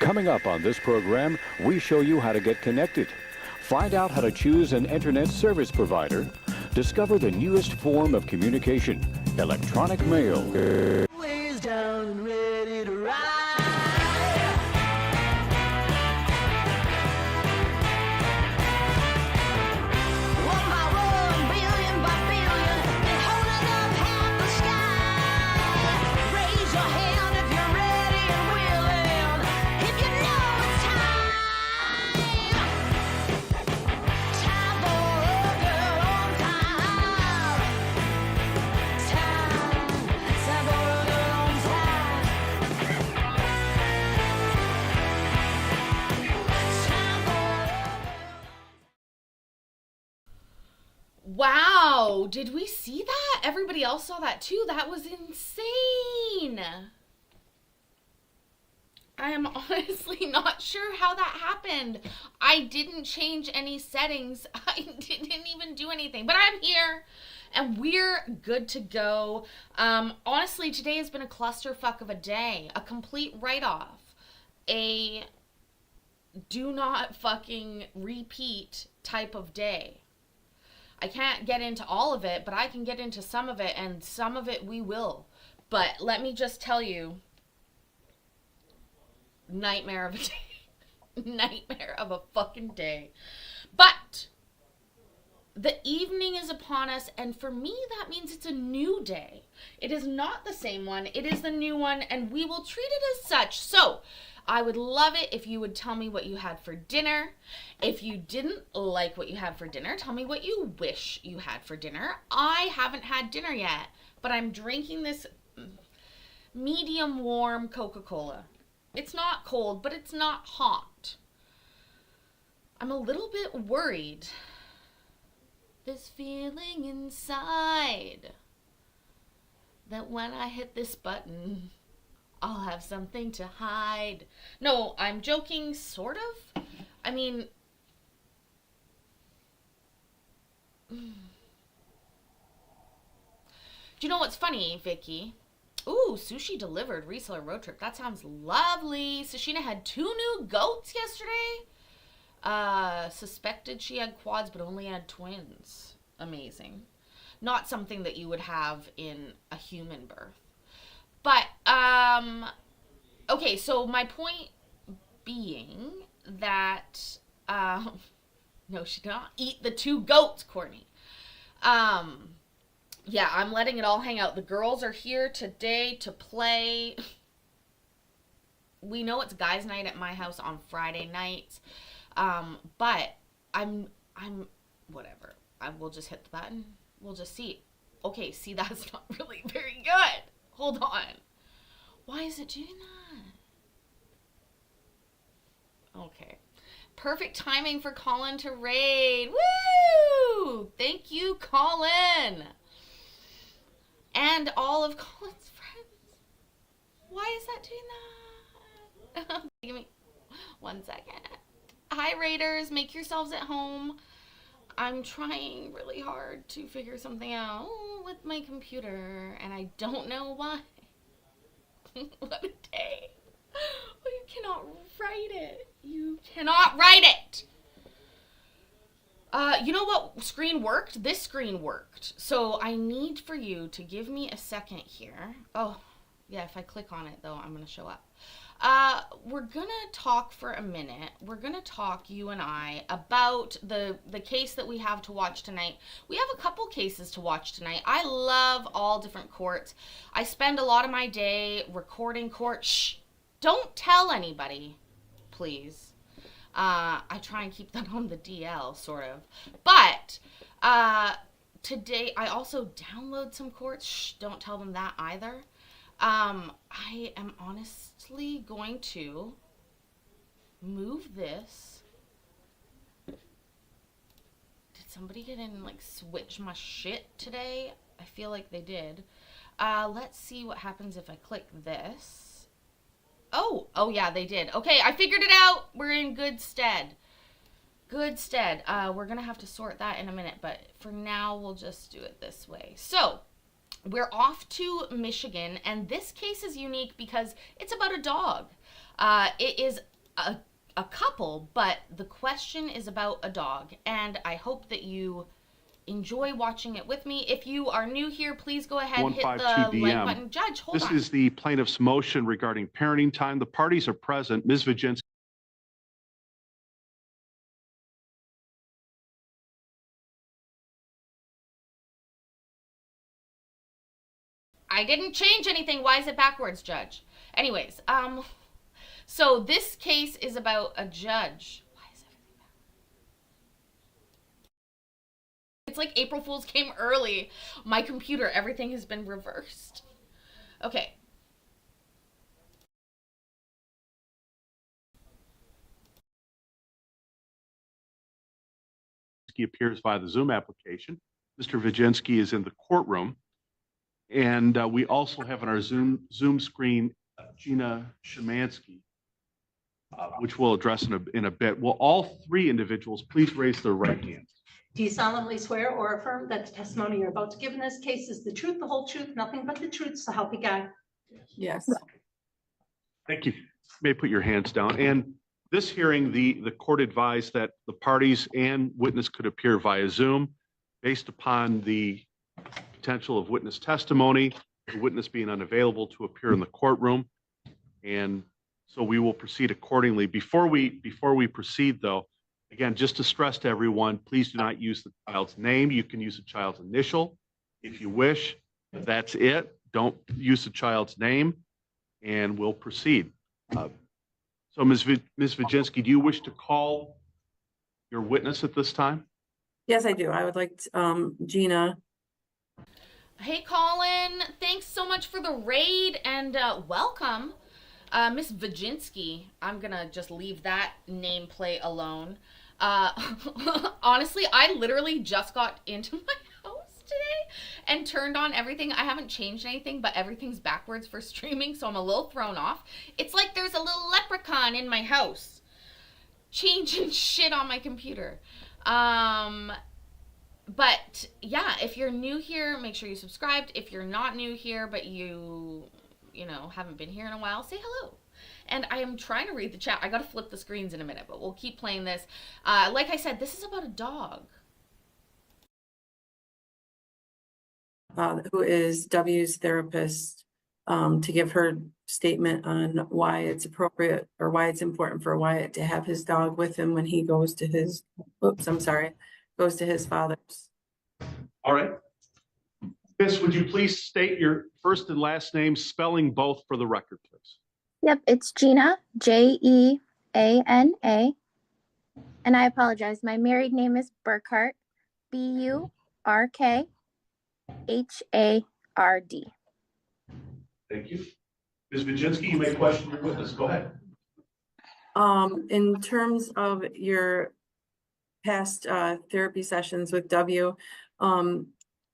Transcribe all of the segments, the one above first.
Coming up on this program, we show you how to get connected. Find out how to choose an internet service provider. Discover the newest form of communication, electronic mail. Ways down and ready to ride. One by one, billion by billion, they're holding up half the sky. Raise your hand if you're ready and willing, if you know it's time. Time for a girl on time. Time for a girl on time. Time for Wow, did we see that? Everybody else saw that too. That was insane. I am honestly not sure how that happened. I didn't change any settings. I didn't even do anything. But I'm here and we're good to go. Honestly, today has been a clusterfuck of a day. A complete write-off. A do not fucking repeat type of day. I can't get into all of it, but I can get into some of it, and some of it we will. But let me just tell you, nightmare of a day. Nightmare of a fucking day. But the evening is upon us, and for me, that means it's a new day. It is not the same one. It is the new one, and we will treat it as such. So, I would love it if you would tell me what you had for dinner. If you didn't like what you had for dinner, tell me what you wish you had for dinner. I haven't had dinner yet, but I'm drinking this medium warm Coca-Cola. It's not cold, but it's not hot. I'm a little bit worried. This feeling inside that when I hit this button, I'll have something to hide. No, I'm joking, sort of. I mean, do you know what's funny, Vicky? Ooh, sushi delivered, reseller road trip. That sounds lovely. Sashina had 2 new goats yesterday. Suspected she had quads, but only had twins. Amazing. Not something that you would have in a human birth. But, okay, so my point being that, no, she did not eat the 2 goats, Courtney. Yeah, I'm letting it all hang out. The girls are here today to play. We know it's guys' night at my house on Friday nights, but I'm, whatever. I will just hit the button. We'll just see. Okay, see, that's not really very good. Hold on. Why is it doing that? Okay. Perfect timing for Colin to raid. Woo! Thank you, Colin. And all of Colin's friends. Why is that doing that? Give me 1 second. Hi, raiders. Make yourselves at home. I'm trying really hard to figure something out with my computer, and I don't know why. What a day. Oh, you cannot write it. You cannot write it. You know what screen worked? This screen worked. So I need for you to give me a second here. Oh, yeah, if I click on it, though, I'm going to show up. We're gonna talk for a minute. We're gonna talk, you and I, about the case that we have to watch tonight. We have a couple cases to watch tonight. I love all different courts. I spend a lot of my day recording court. Shh! Don't tell anybody, please. I try and keep that on the DL, sort of. But, today, I also download some courts. Shh! Don't tell them that either. I am honestly going to move this. Did somebody get in and like switch my shit today? I feel like they did. Let's see what happens if I click this. Oh yeah, they did. Okay, I figured it out. We're in good stead. Good stead. We're gonna have to sort that in a minute, but for now we'll just do it this way. So, we're off to Michigan, and this case is unique because it's about a dog. It is a couple, but the question is about a dog, and I hope that you enjoy watching it with me. If you are new here, please go ahead and hit the 152 like DM. button. Judge, hold This on. is the plaintiff's motion regarding parenting time. The parties are present. Ms. Viginski. I didn't change anything. Why is it backwards, Judge? Anyways, so this case is about a judge. Why is everything backwards? It's like April Fool's came early. My computer, everything has been reversed. Okay. He appears via the Zoom application. Mr. Viginski is in the courtroom. And we also have on our Zoom screen Gina Szymanski, which we'll address in a bit. Will all three individuals please raise their right hands? Do you solemnly swear or affirm that the testimony you're about to give in this case is the truth, the whole truth, nothing but the truth, so help you God? Yes. Thank you. You may put your hands down. And this hearing, the court advised that the parties and witness could appear via Zoom based upon the potential of witness testimony, the witness being unavailable to appear in the courtroom. And so we will proceed accordingly. Before we proceed though, again, just to stress to everyone, please do not use the child's name. You can use the child's initial if you wish. That's it. Don't use the child's name, and we'll proceed. So Ms. Viginski, do you wish to call your witness at this time? Yes, I do. I would like Gina. Hey, Colin. Thanks so much for the raid and welcome. Miss Viginski. I'm going to just leave that nameplate alone. Honestly, I literally just got into my house today and turned on everything. I haven't changed anything, but everything's backwards for streaming, so I'm a little thrown off. It's like there's a little leprechaun in my house changing shit on my computer. But yeah, if you're new here, make sure you subscribed. If you're not new here, but you know, haven't been here in a while, say hello. And I am trying to read the chat. I got to flip the screens in a minute, but we'll keep playing this. Like I said, this is about a dog. Who is W's therapist, to give her statement on why it's appropriate or why it's important for Wyatt to have his dog with him when he goes to his, goes to his father's. All right. Miss, would you please state your first and last name, spelling both for the record, please? Yep, it's Gina, Jeana. And I apologize. My married name is Burkhart, Burkhard. Thank you. Ms. Viginski, you may question your witness. Go ahead. In terms of your past therapy sessions with W,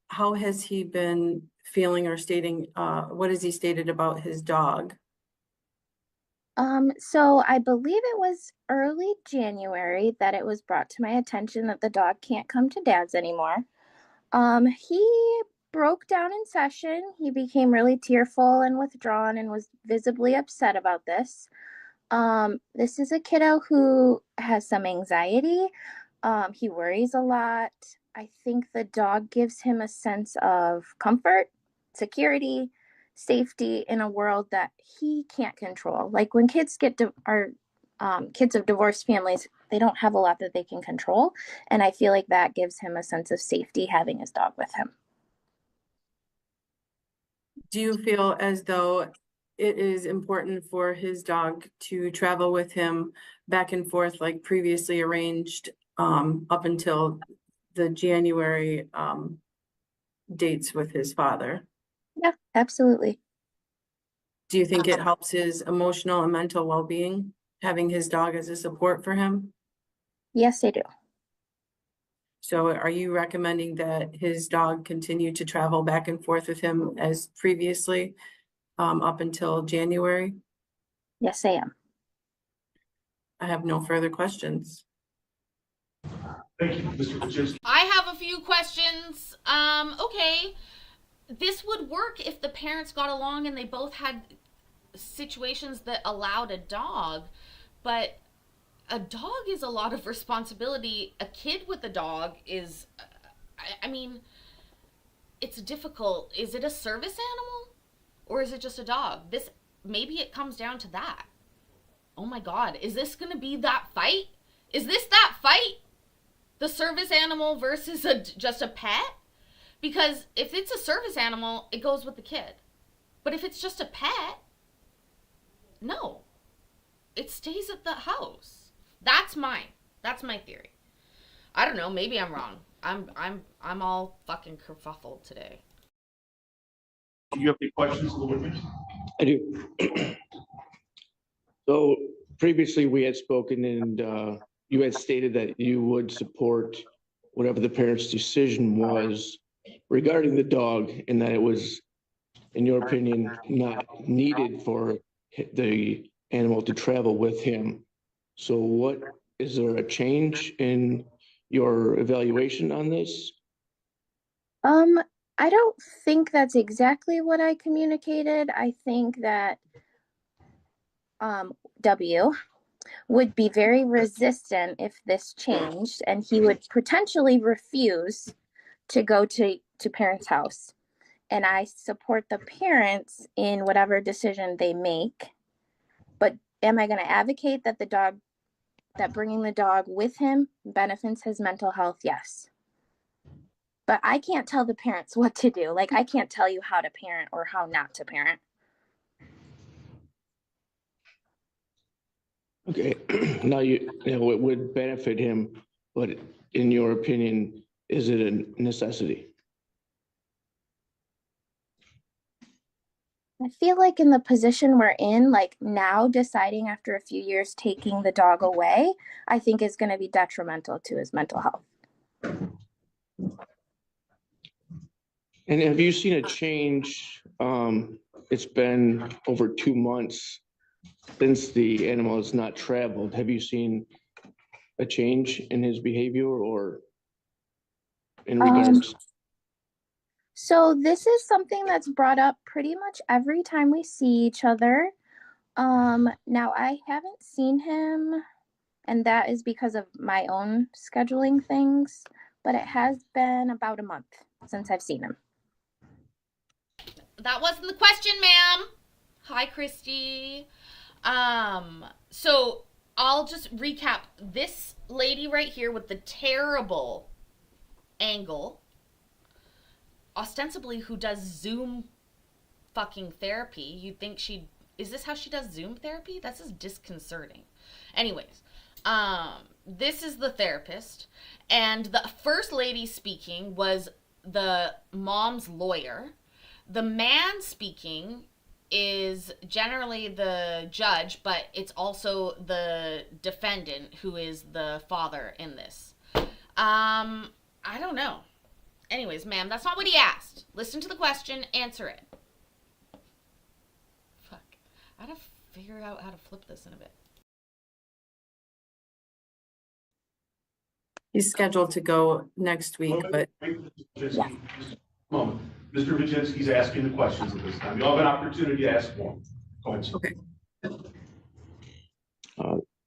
how has he been feeling or stating, what has he stated about his dog? So I believe it was early January that it was brought to my attention that the dog can't come to dad's anymore. He broke down in session. He became really tearful and withdrawn and was visibly upset about this. This is a kiddo who has some anxiety. He worries a lot. I think the dog gives him a sense of comfort, security, safety in a world that he can't control. Like when kids kids of divorced families, they don't have a lot that they can control. And I feel like that gives him a sense of safety having his dog with him. Do you feel as though it is important for his dog to travel with him back and forth like previously arranged, up until the January dates with his father? Yeah, absolutely. Do you think it helps his emotional and mental well-being, having his dog as a support for him? Yes, I do. So are you recommending that his dog continue to travel back and forth with him as previously, up until January? Yes, I am. I have no further questions. Thank you, Mr. Viginski. I have a few questions. Okay. This would work if the parents got along and they both had situations that allowed a dog, but a dog is a lot of responsibility. A kid with a dog is, I mean, it's difficult. Is it a service animal or is it just a dog? Maybe it comes down to that. Oh my God, is this going to be that fight? Is this that fight? The service animal versus just a pet? Because if it's a service animal, it goes with the kid. But if it's just a pet, no. It stays at the house. That's my theory. I don't know, maybe I'm wrong. I'm all fucking kerfuffled today. Do you have any questions of the witness? I do. So previously we had spoken and you had stated that you would support whatever the parents' decision was regarding the dog and that it was, in your opinion, not needed for the animal to travel with him. So is there a change in your evaluation on this? I don't think that's exactly what I communicated. I think that W would be very resistant if this changed, and he would potentially refuse to go to parents' house. And I support the parents in whatever decision they make. But am I going to advocate that bringing the dog with him benefits his mental health? Yes. But I can't tell the parents what to do. Like, I can't tell you how to parent or how not to parent. Okay, now you know it would benefit him, but in your opinion, is it a necessity? I feel like in the position we're in, like now deciding after a few years taking the dog away, I think is going to be detrimental to his mental health. And have you seen a change? It's been over 2 months since the animal has not traveled. Have you seen a change in his behavior or in regards? So this is something that's brought up pretty much every time we see each other. Now I haven't seen him, and that is because of my own scheduling things, but it has been about a month since I've seen him. That wasn't the question, ma'am. Hi, Christy. So I'll just recap. This lady right here with the terrible angle, ostensibly who does Zoom fucking therapy. You'd think is this how she does Zoom therapy? That's just disconcerting. Anyways, this is the therapist, and the first lady speaking was the mom's lawyer. The man speaking is generally the judge, but it's also the defendant who is the father in this. I don't know. Anyways, ma'am, that's not what he asked. Listen to the question, answer it. Fuck. I gotta figure out how to flip this in a bit. He's scheduled to go next week, but Moment. Mr. Vizinski's asking the questions at this time. You'll have an opportunity to ask one. Go ahead. okay.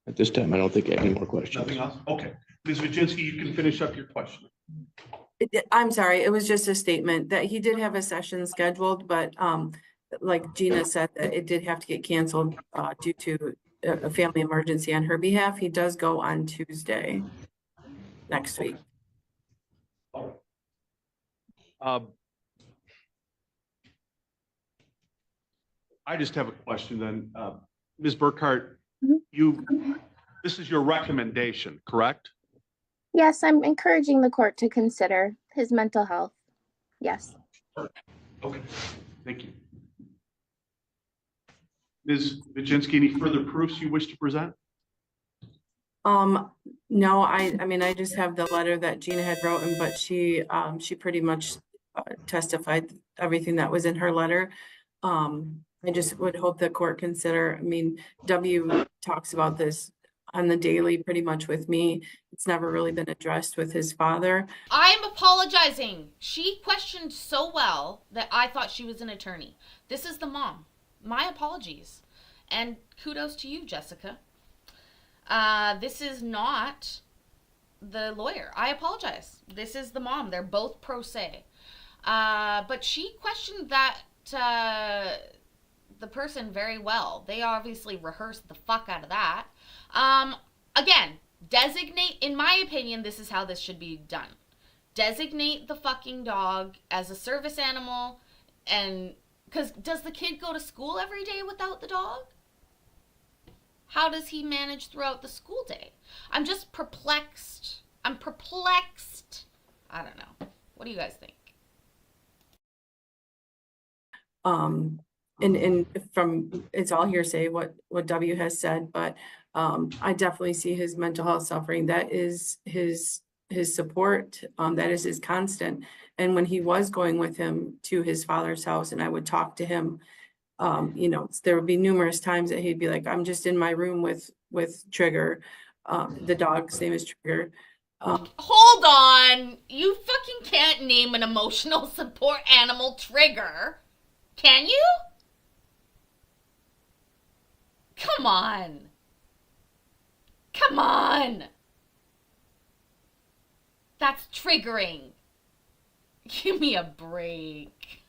At this time, I don't think I have any more questions. Nothing else? Okay. Ms. Vizinski, you can finish up your question. I'm sorry, it was just a statement that he did have a session scheduled, but like Gina said, that it did have to get canceled due to a family emergency on her behalf. He does go on Tuesday next week. I just have a question then. Ms. Burkhart, Mhm. this is your recommendation, correct? Yes, I'm encouraging the court to consider his mental health. Yes. Okay, thank you. Ms. Vizinski, any further proofs you wish to present? No, I mean, I just have the letter that Gina had written, but she pretty much testified everything that was in her letter. I just would hope the court consider, I mean, W talks about this on the daily pretty much with me. It's never really been addressed with his father. I'm apologizing. She questioned so well that I thought she was an attorney. This is the mom. My apologies. And kudos to you, Jessica. This is not the lawyer. I apologize. This is the mom. They're both pro se. But she questioned that the person very well. They obviously rehearsed the fuck out of that. Again, designate, in my opinion, this is how this should be done. Designate the fucking dog as a service animal, and because does the kid go to school every day without the dog? How does he manage throughout the school day? I'm just perplexed. I'm perplexed. I don't know. What do you guys think? And from, it's all hearsay what W has said, but I definitely see his mental health suffering. That is his support. That is his constant. And when he was going with him to his father's house and I would talk to him, you know, there would be numerous times that he'd be like, I'm just in my room with Trigger. The dog's name is Trigger. Hold on. You fucking can't name an emotional support animal Trigger. Can you? Come on. Come on. That's triggering. Give me a break.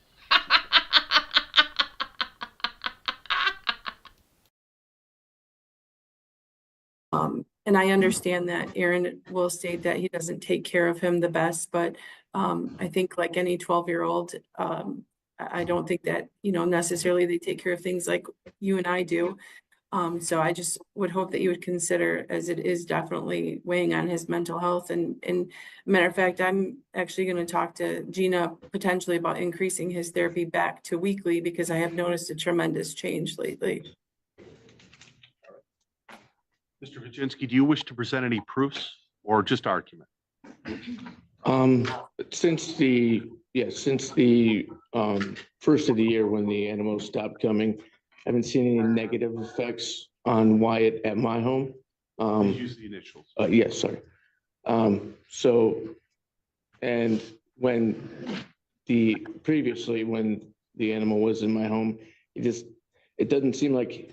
And I understand that Aaron will state that he doesn't take care of him the best, but I think like any 12-year-old, I don't think that, you know, necessarily they take care of things like you and I do. So I just would hope that you would consider, as it is definitely weighing on his mental health. And matter of fact, I'm actually going to talk to Gina potentially about increasing his therapy back to weekly because I have noticed a tremendous change lately. Mr. Kaczynski, do you wish to present any proofs or just argument? Since the first of the year when the animals stopped coming, I haven't seen any negative effects on Wyatt at my home. Please use the initials. Yes, sorry. And when the animal was in my home, it doesn't seem like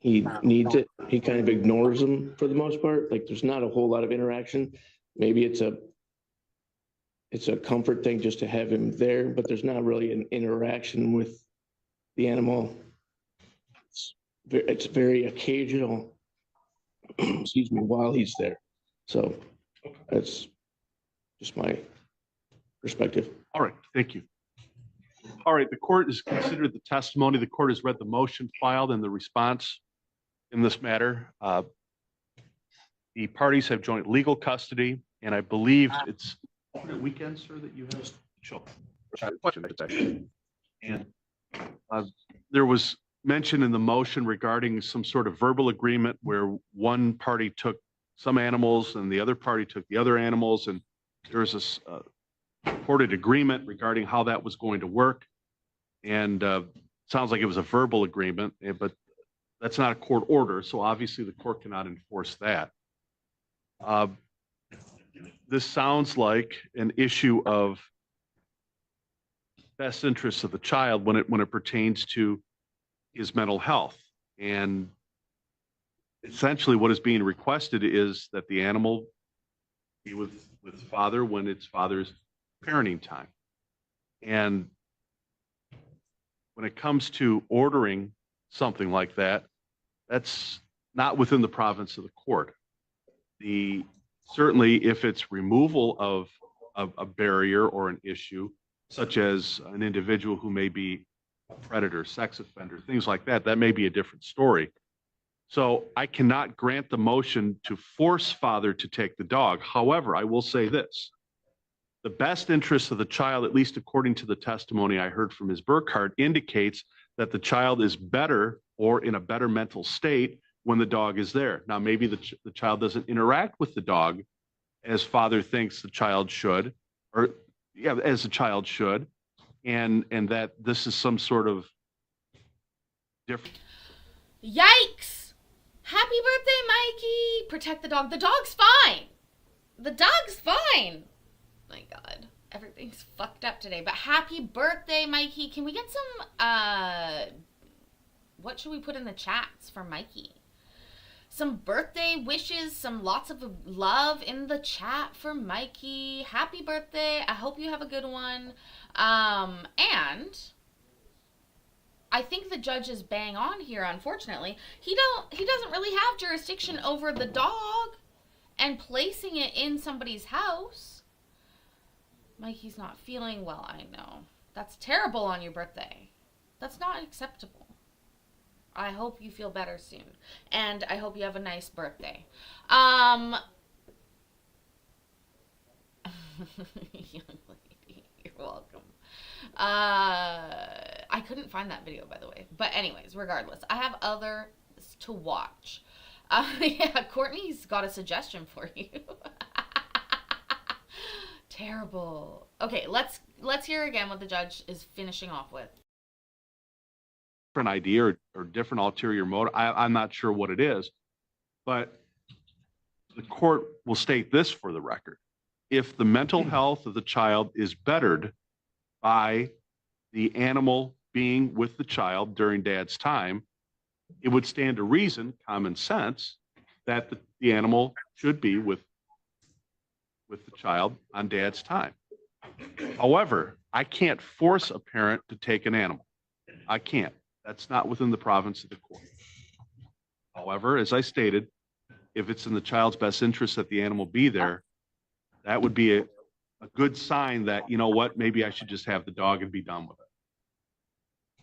he needs it. He kind of ignores them for the most part. Like there's not a whole lot of interaction. Maybe it's a comfort thing just to have him there, but there's not really an interaction with the animal. It's very occasional, excuse me, while he's there. So that's just my perspective. All right, thank you. All right, the court has considered the testimony. The court has read the motion filed and the response in this matter. The parties have joint legal custody, and I believe it's weekend, sir, that you have. Sure. And there was mention in the motion regarding some sort of verbal agreement where one party took some animals and the other party took the other animals, and there was a reported agreement regarding how that was going to work. And sounds like it was a verbal agreement, but that's not a court order, so obviously the court cannot enforce that. This sounds like an issue of best interests of the child when it pertains to his mental health. And essentially what is being requested is that the animal be with father when it's father's parenting time. And when it comes to ordering something like that, that's not within the province of the court. Certainly if it's removal of a barrier or an issue, such as an individual who may be a predator, sex offender, things like that, that may be a different story. So I cannot grant the motion to force father to take the dog. However, I will say this. The best interest of the child, at least according to the testimony I heard from Ms. Burkhardt, indicates that the child is better or in a better mental state when the dog is there. Now, maybe the child doesn't interact with the dog as father thinks the child should, or as the child should, and that this is some sort of different. Yikes! Happy birthday, Mikey! Protect the dog. The dog's fine. The dog's fine. My God, everything's fucked up today. But happy birthday, Mikey. Can we get some What should we put in the chats for Mikey? Some birthday wishes, some lots of love in the chat for Mikey. Happy birthday. I hope you have a good one. And I think the judge is bang on here, unfortunately. He doesn't really have jurisdiction over the dog and placing it in somebody's house. Mikey's not feeling well, I know. That's terrible on your birthday. That's not acceptable. I hope you feel better soon. And I hope you have a nice birthday. Young lady, you're welcome. I couldn't find that video, by the way. But anyways, regardless, I have others to watch. Yeah, Courtney's got a suggestion for you. Terrible. Okay, let's hear again what the judge is finishing off with. Different idea or different ulterior motive. I'm not sure what it is, but the court will state this for the record. If the mental health of the child is bettered by the animal being with the child during dad's time, it would stand to reason, common sense, that the animal should be with the child on dad's time. However, I can't force a parent to take an animal. I can't. That's not within the province of the court. However, as I stated, if it's in the child's best interest that the animal be there, that would be a good sign that, you know what, maybe I should just have the dog and be done with it.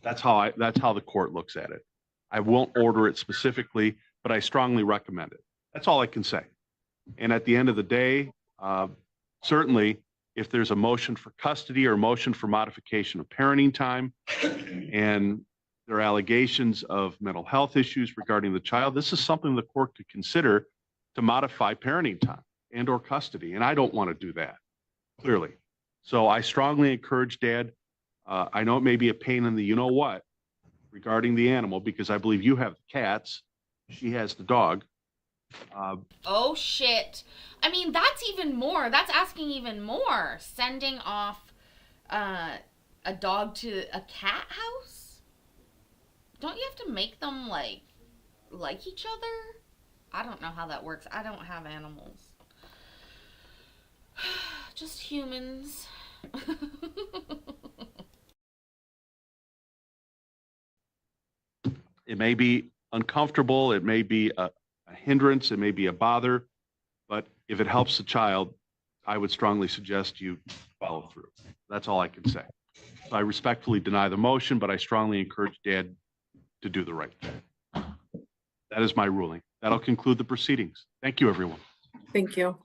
That's how the court looks at it. I won't order it specifically, but I strongly recommend it. That's all I can say. And at the end of the day, certainly if there's a motion for custody or a motion for modification of parenting time, and there are allegations of mental health issues regarding the child, this is something the court could consider to modify parenting time and or custody. And I don't want to do that, clearly. So I strongly encourage Dad. I know it may be a pain in the you-know-what regarding the animal, because I believe you have the cats. She has the dog. Oh, shit. I mean, that's even more. That's asking even more. Sending off a dog to a cat house? Don't you have to make them like each other? I don't know how that works. I don't have animals. Just humans. It may be uncomfortable. It may be a hindrance. It may be a bother. But if it helps the child, I would strongly suggest you follow through. That's all I can say. So I respectfully deny the motion, but I strongly encourage Dad to do the right thing. That is my ruling. That'll conclude the proceedings. Thank you, everyone. Thank you.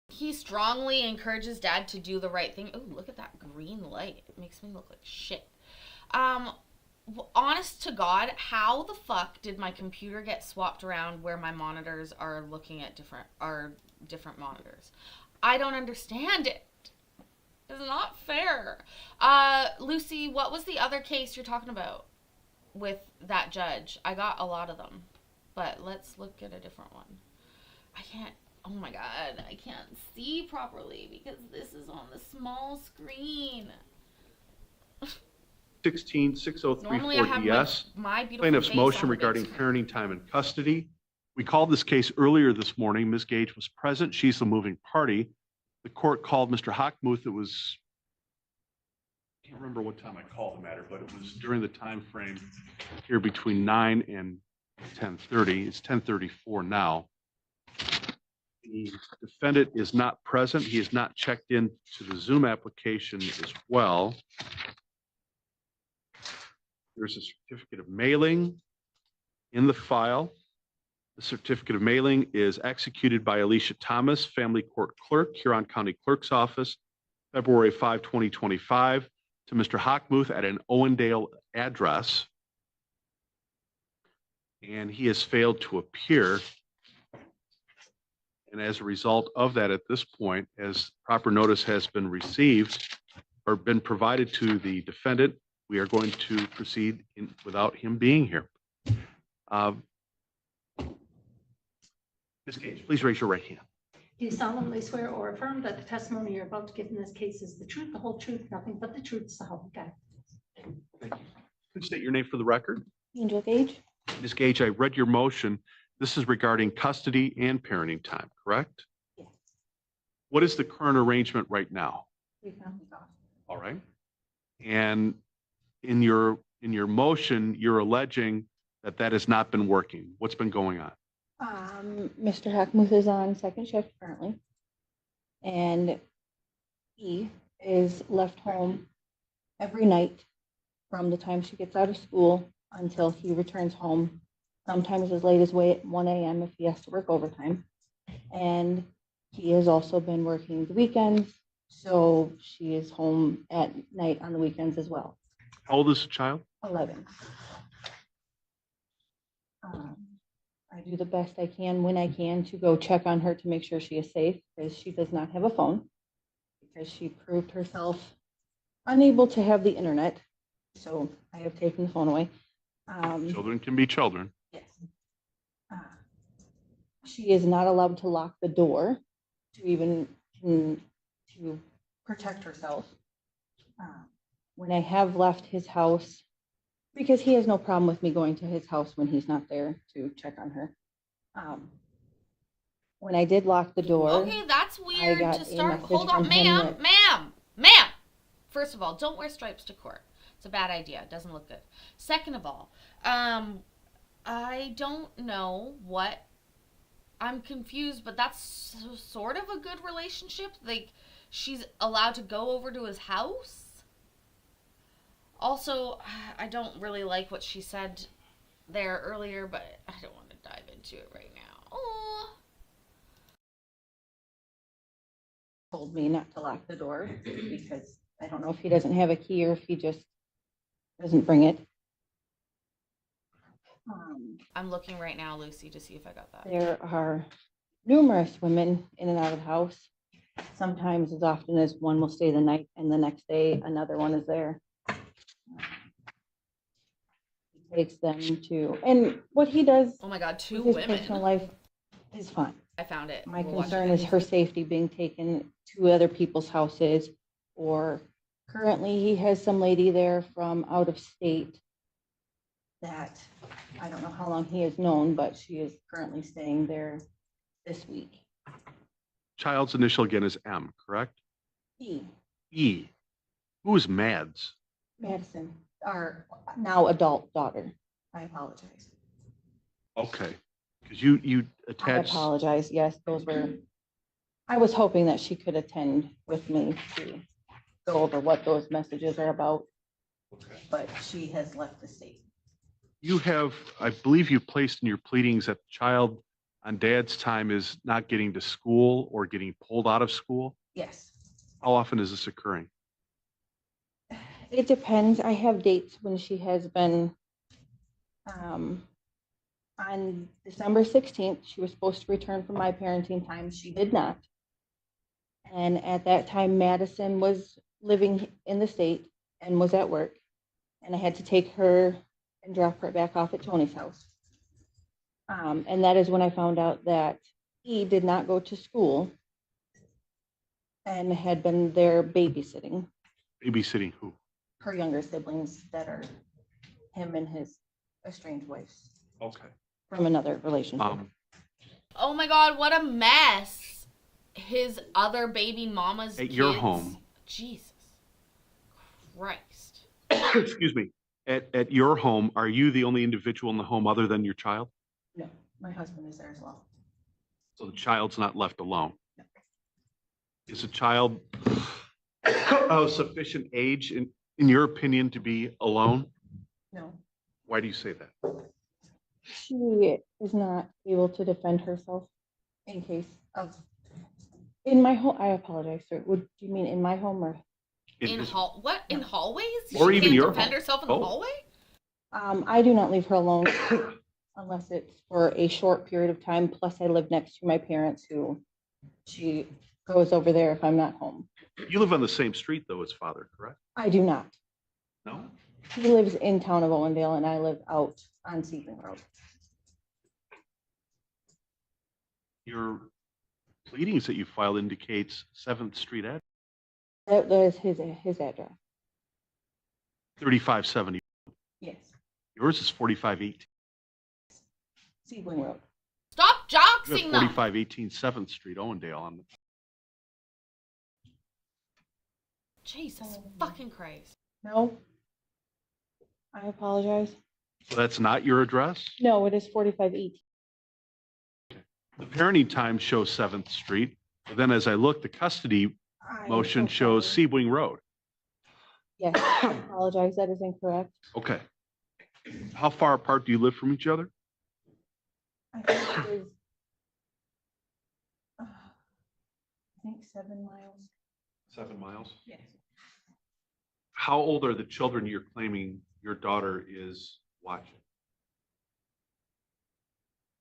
He strongly encourages Dad to do the right thing. Oh, look at that green light. It makes me look like shit. Honest to God, how the fuck did my computer get swapped around where my monitors are looking at different monitors? I don't understand it. It's not fair. Lucy, what was the other case you're talking about with that judge? I got a lot of them, but let's look at a different one. I can't, oh my God, I can't see properly because this is on the small screen. 16-6034-DS. My beautiful Plaintiff's face motion on the regarding big parenting time and custody. We called this case earlier this morning. Ms. Gage was present. She's the moving party. The court called Mr. Hockmuth. It was, I can't remember what time I called the matter, but it was during the time frame here between 9 and 10:30. It's 10:34 now. The defendant is not present. He is not checked in to the Zoom application as well. There's a certificate of mailing in the file. The certificate of mailing is executed by Alicia Thomas, Family Court Clerk, Huron County Clerk's Office, February 5, 2025, to Mr. Hockmuth at an Owendale address. And he has failed to appear. And as a result of that, at this point, as proper notice has been received or been provided to the defendant, we are going to proceed without him being here. Ms. Gage, please raise your right hand. Do you solemnly swear or affirm that the testimony you're about to give in this case is the truth, the whole truth, nothing but the truth, so help you God? Thank you. Please state your name for the record. Angel Gage? Ms. Gage, I read your motion. This is regarding custody and parenting time, correct? Yes. What is the current arrangement right now? 3 families off. All right. And in your motion, you're alleging that that has not been working. What's been going on? Mr. Hackmuth is on second shift currently. And he is left home every night from the time she gets out of school until he returns home, sometimes as late as 1 a.m. if he has to work overtime. And he has also been working the weekends, so she is home at night on the weekends as well. How old is the child? 11. I do the best I can when I can to go check on her to make sure she is safe, because she does not have a phone, because she proved herself unable to have the internet. So I have taken the phone away. Children can be children. Yes. She is not allowed to lock the door to even to protect herself. When I have left his house, because he has no problem with me going to his house when he's not there to check on her. When I did lock the door. Okay, that's weird got to a start. message Hold on, from him ma'am. First of all, don't wear stripes to court. It's a bad idea. It doesn't look good. Second of all, I don't know what. I'm confused, but that's sort of a good relationship. Like, she's allowed to go over to his house. Also, I don't really like what she said there earlier, but I don't want to dive into it right now. Oh. Told me not to lock the door because I don't know if he doesn't have a key or if he just doesn't bring it. I'm looking right now, Lucy, to see if I got that. There are numerous women in and out of the house. Sometimes as often as one will stay the night and the next day another one is there. He takes them to, and what he does Oh my God, two with his women. personal life is fine. I found it. My We'll watch concern it. is her safety being taken to other people's houses, or currently he has some lady there from out of state that I don't know how long he has known, but she is currently staying there this week. Child's initial again is M, correct? E. E. Who is Mads? Madison, our now adult daughter. I apologize. Okay, because you I attached. apologize. Yes, those were, I was hoping that she could attend with me to go over what those messages are about, but she has left the state. You have, I believe you placed in your pleadings that the child on dad's time is not getting to school or getting pulled out of school. Yes. How often is this occurring? It depends. I have dates when she has been, on December 16th, she was supposed to return from my parenting time. She did not. And at that time, Madison was living in the state and was at work. And I had to take her and drop her back off at Tony's house. And that is when I found out that he did not go to school and had been there babysitting Babysitting who? her younger siblings that are him and his estranged wives Okay. from another relationship. Oh my God, what a mess. His other baby mama's At your kids. home. Jesus Christ. Excuse me. At your home, are you the only individual in the home other than your child? No, my husband is there as well. So the child's not left alone. No. Is the child of sufficient age, in your opinion, to be alone? No, Why do you say that? she is not able to defend herself in case of, in my home, I apologize, sir. Would you mean in my home or? In his- what? In hallways? Or She even can't your defend home. herself in Oh. the hallway? I do not leave her alone unless it's for a short period of time. Plus I live next to my parents who she goes over there if I'm not home. You live on the same street though as father, correct? I do not. No? He lives in town of Owendale and I live out on Seaton Road. Your pleadings that you filed indicates 7th Street at That is his address. 3570. Yes. Yours is 4518. Sebring Road. Stop You doxing have them. 4518 7th Street, Owendale on the. Jesus fucking Christ. No. I apologize. So that's not your address? No, it is 4518. The parenting time shows 7th Street, but then as I look, the custody motion shows Sebring Road. Yes, I apologize. That is incorrect. Okay. How far apart do you live from each other? I think it is, I think 7 miles. 7 miles. Yes. How old are the children you're claiming your daughter is watching?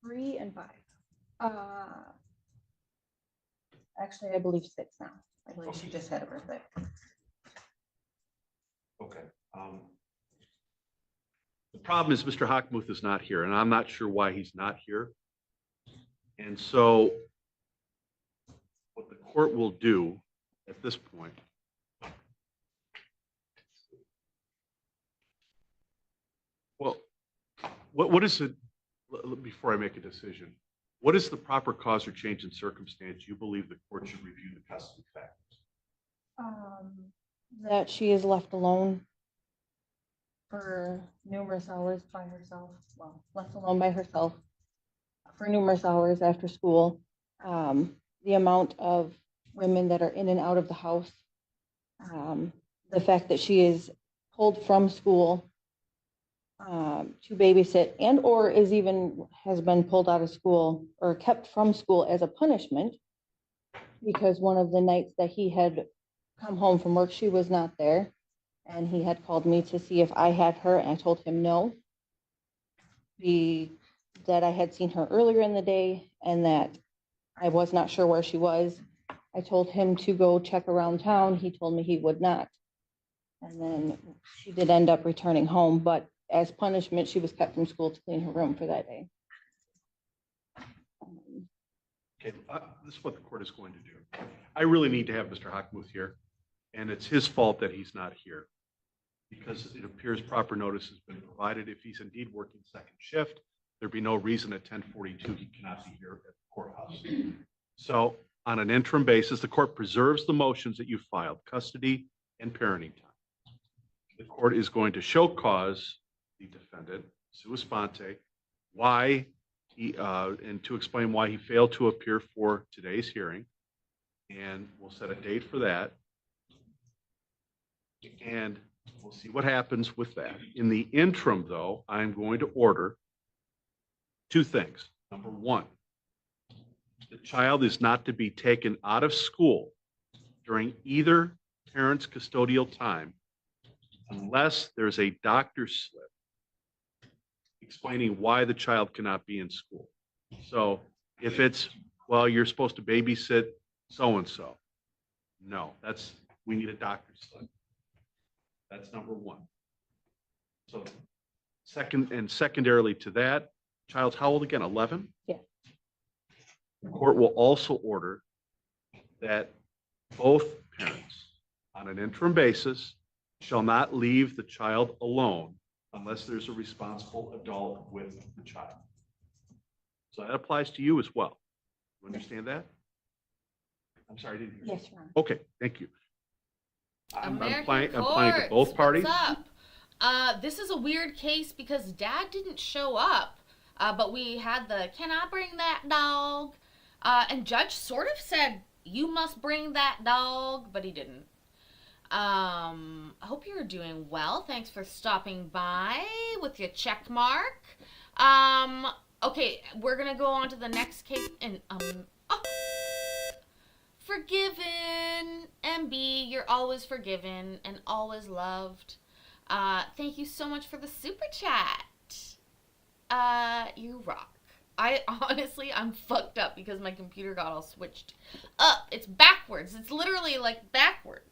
3 and 5. Actually, I believe 6 now. I believe she just had a birthday. Okay. The problem is Mr. Hockmuth is not here, and I'm not sure why he's not here. And so what the court will do at this point well, what is it, before I make a decision, what is the proper cause or change in circumstance you believe the court should review the custody factors? That she is left alone for numerous hours by herself. Well, left alone by herself for numerous hours after school. The amount of women that are in and out of the house. The fact that she is pulled from school to babysit and or has been pulled out of school or kept from school as a punishment because one of the nights that he had come home from work, she was not there. And he had called me to see if I had her, and I told him no. That I had seen her earlier in the day and that I was not sure where she was. I told him to go check around town. He told me he would not. And then she did end up returning home, but as punishment, she was kept from school to clean her room for that day. Okay, this is what the court is going to do. I really need to have Mr. Hockmuth here, and it's his fault that he's not here because it appears proper notice has been provided. If he's indeed working second shift, there'd be no reason at 10:42 he cannot be here at the courthouse. So on an interim basis, the court preserves the motions that you filed, custody and parenting time. The court is going to show cause the defendant, sua sponte, why he, and to explain why he failed to appear for today's hearing. And we'll set a date for that. And we'll see what happens with that. In the interim, though, I'm going to order 2 things. Number 1, the child is not to be taken out of school during either parent's custodial time unless there's a doctor's slip explaining why the child cannot be in school. So if it's, well, you're supposed to babysit so-and-so. No, we need a doctor's slip. That's number 1. So secondarily to that, child's how old again? 11? Yeah. The court will also order that both parents, on an interim basis, shall not leave the child alone unless there's a responsible adult with the child. So that applies to you as well. You understand that? I'm sorry, I didn't hear. Yes, Your Honor. Okay, thank you. I'm American applying to both courts, parties. what's up? This is a weird case because Dad didn't show up, but we had the, can I bring that dog? And Judge sort of said, you must bring that dog, but he didn't. I hope you're doing well. Thanks for stopping by with your check mark. Okay, we're gonna go on to the next case and forgiven. MB, you're always forgiven and always loved. Thank you so much for the super chat. You rock. I'm fucked up because my computer got all switched up. It's backwards. It's literally like backwards.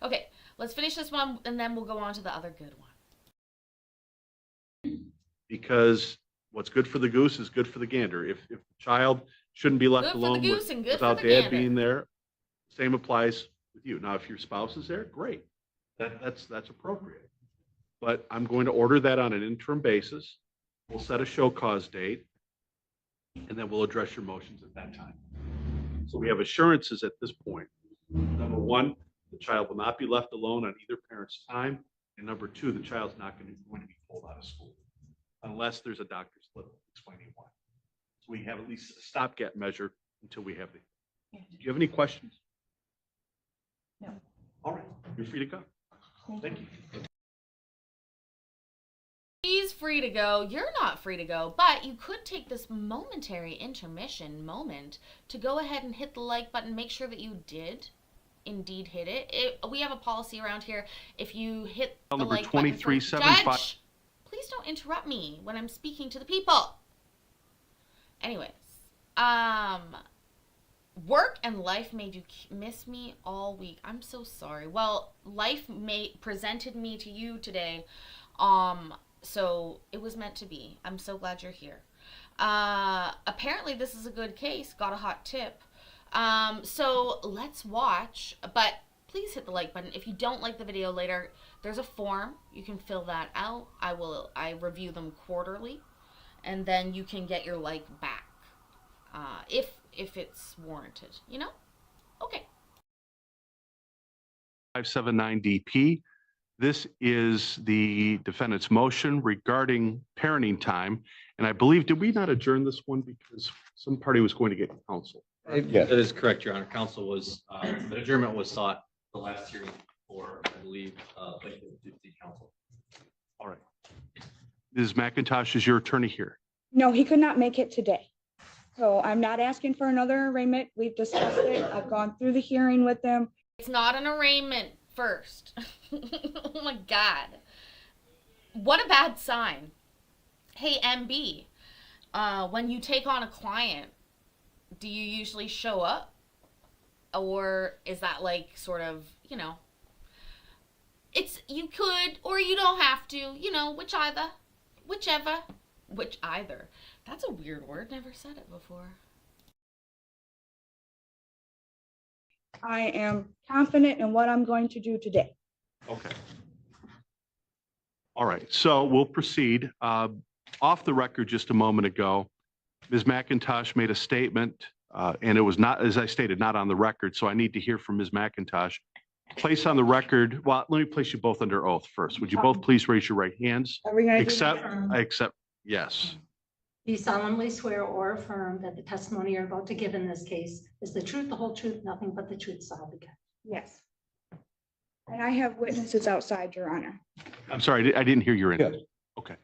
Okay, let's finish this one and then we'll go on to the other good one. Because what's good for the goose is good for the gander. If the child shouldn't be left Good for the alone goose and good for without the dad gander. being there, same applies with you. Now, if your spouse is there, great. That's appropriate. but I'm going to order that on an interim basis. We'll set a show cause date, and then we'll address your motions at that time. So we have assurances at this point. Number one, the child will not be left alone on either parent's time. And number two, the child's not going to be pulled out of school unless there's a doctor's slip explaining why. So we have at least a stopgap measure until we have the. Do you have any questions? No. All right, you're free to go. Thank you. He's free to go. You're not free to go, but you could take this momentary intermission moment to go ahead and hit the like button. Make sure that you did indeed hit it. We have a policy around here. If you hit the Number like button, 2375. Judge, please don't interrupt me when I'm speaking to the people. Anyways, work and life made you miss me all week. I'm so sorry. Well, life presented me to you today. So it was meant to be. I'm so glad you're here. Apparently this is a good case. Got a hot tip. So let's watch, but please hit the like button. If you don't like the video later, there's a form. You can fill that out. I review them quarterly, and then you can get your like back, if it's warranted, you know? Okay. 579 DP. This is the defendant's motion regarding parenting time. And I believe, did we not adjourn this one because some party was going to get counsel? That is correct, Your Honor. Counsel was, the adjournment was sought the last hearing for, I believe, the counsel. All right. Ms. McIntosh, is your attorney here? No, he could not make it today. So I'm not asking for another arraignment. We've discussed it. I've gone through the hearing with them. It's not an arraignment first. Oh my God. What a bad sign. Hey, MB, when you take on a client, do you usually show up? Or is that like sort of, you know, you could, or you don't have to, you know, whichever. That's a weird word. Never said it before. I am confident in what I'm going to do today. Okay. All right, so we'll proceed. Off the record just a moment ago, Ms. McIntosh made a statement, and it was not, as I stated, not on the record, so I need to hear from Ms. McIntosh. Place on the record, well, let me place you both under oath first. Would you both please raise your right hands? Are we going to I accept, yes. Do you solemnly swear or affirm that the testimony you're about to give in this case is the truth, the whole truth, nothing but the truth, so help you God? Yes. And I have witnesses outside, Your Honor. I'm sorry, I didn't hear your end. Okay.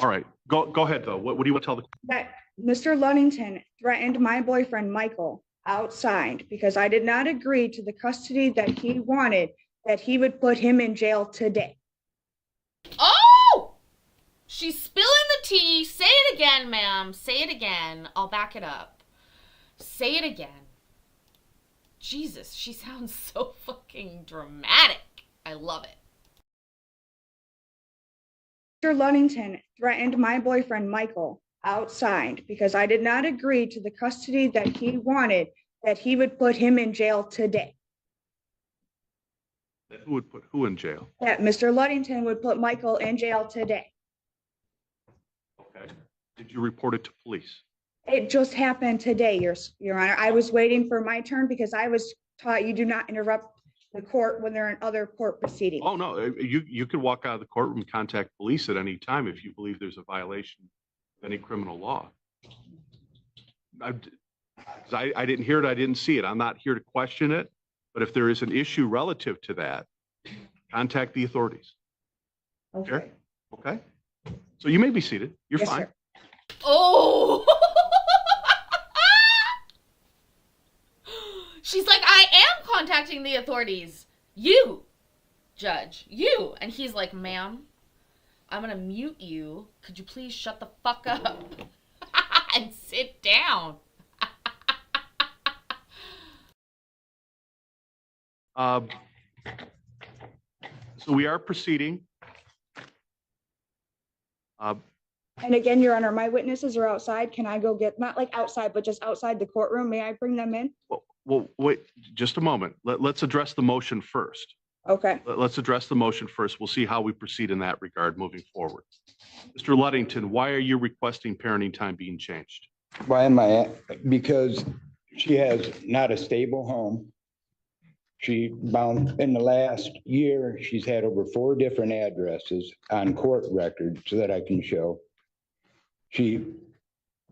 All right, go ahead, though. What do you want to tell the? That Mr. Ludington threatened my boyfriend, Michael, outside because I did not agree to the custody that he wanted, that he would put him in jail today. Oh! She's spilling the tea. Say it again, ma'am. Say it again. I'll back it up. Say it again. Jesus, she sounds so fucking dramatic. I love it. Mr. Ludington threatened my boyfriend, Michael, outside because I did not agree to the custody that he wanted, that he would put him in jail today. Who would put who in jail? That Mr. Ludington would put Michael in jail today. Okay. Did you report it to police? It just happened today, Your Honor. I was waiting for my turn because I was taught you do not interrupt the court when they're in other court proceedings. Oh, no, you could walk out of the courtroom and contact police at any time if you believe there's a violation of any criminal law. I didn't hear it, I didn't see it. I'm not here to question it, but if there is an issue relative to that, contact the authorities. Okay. Sure? Okay? So you may be seated. You're Yes, fine. sir. Oh! She's like, I am contacting the authorities. You, judge, you. And he's like, ma'am, I'm going to mute you. Could you please shut the fuck up and sit down? So we are proceeding. And again, Your Honor, my witnesses are outside. Can I go get, not like outside, but just outside the courtroom? May I bring them in? Well, wait, just a moment. Let's address the motion first. Okay. Let's address the motion first. We'll see how we proceed in that regard moving forward. Mr. Luddington, why are you requesting parenting time being changed? Why am I? Because she has not a stable home. She bound in the last year, she's had over 4 different addresses on court records that I can show. She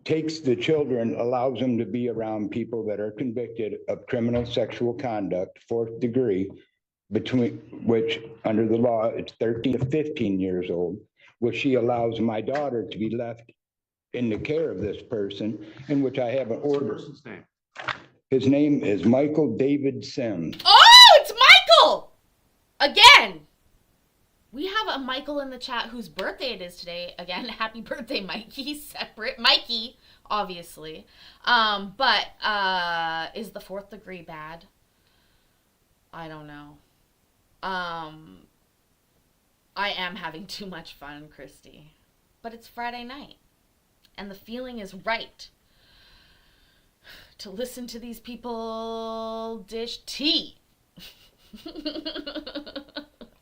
takes the children, allows them to be around people that are convicted of criminal sexual conduct, 4th degree, between which under the law, it's 13 to 15 years old, which she allows my daughter to be left in the care of this person, in which I have an What's the order. person's name? His name is Michael David Sims. Oh, it's Michael! Again! We have a Michael in the chat whose birthday it is today. Again, happy birthday, Mikey. Separate. Mikey, obviously. But is the 4th degree bad? I don't know. I am having too much fun, Christy. But it's Friday night. And the feeling is right to listen to these people dish tea.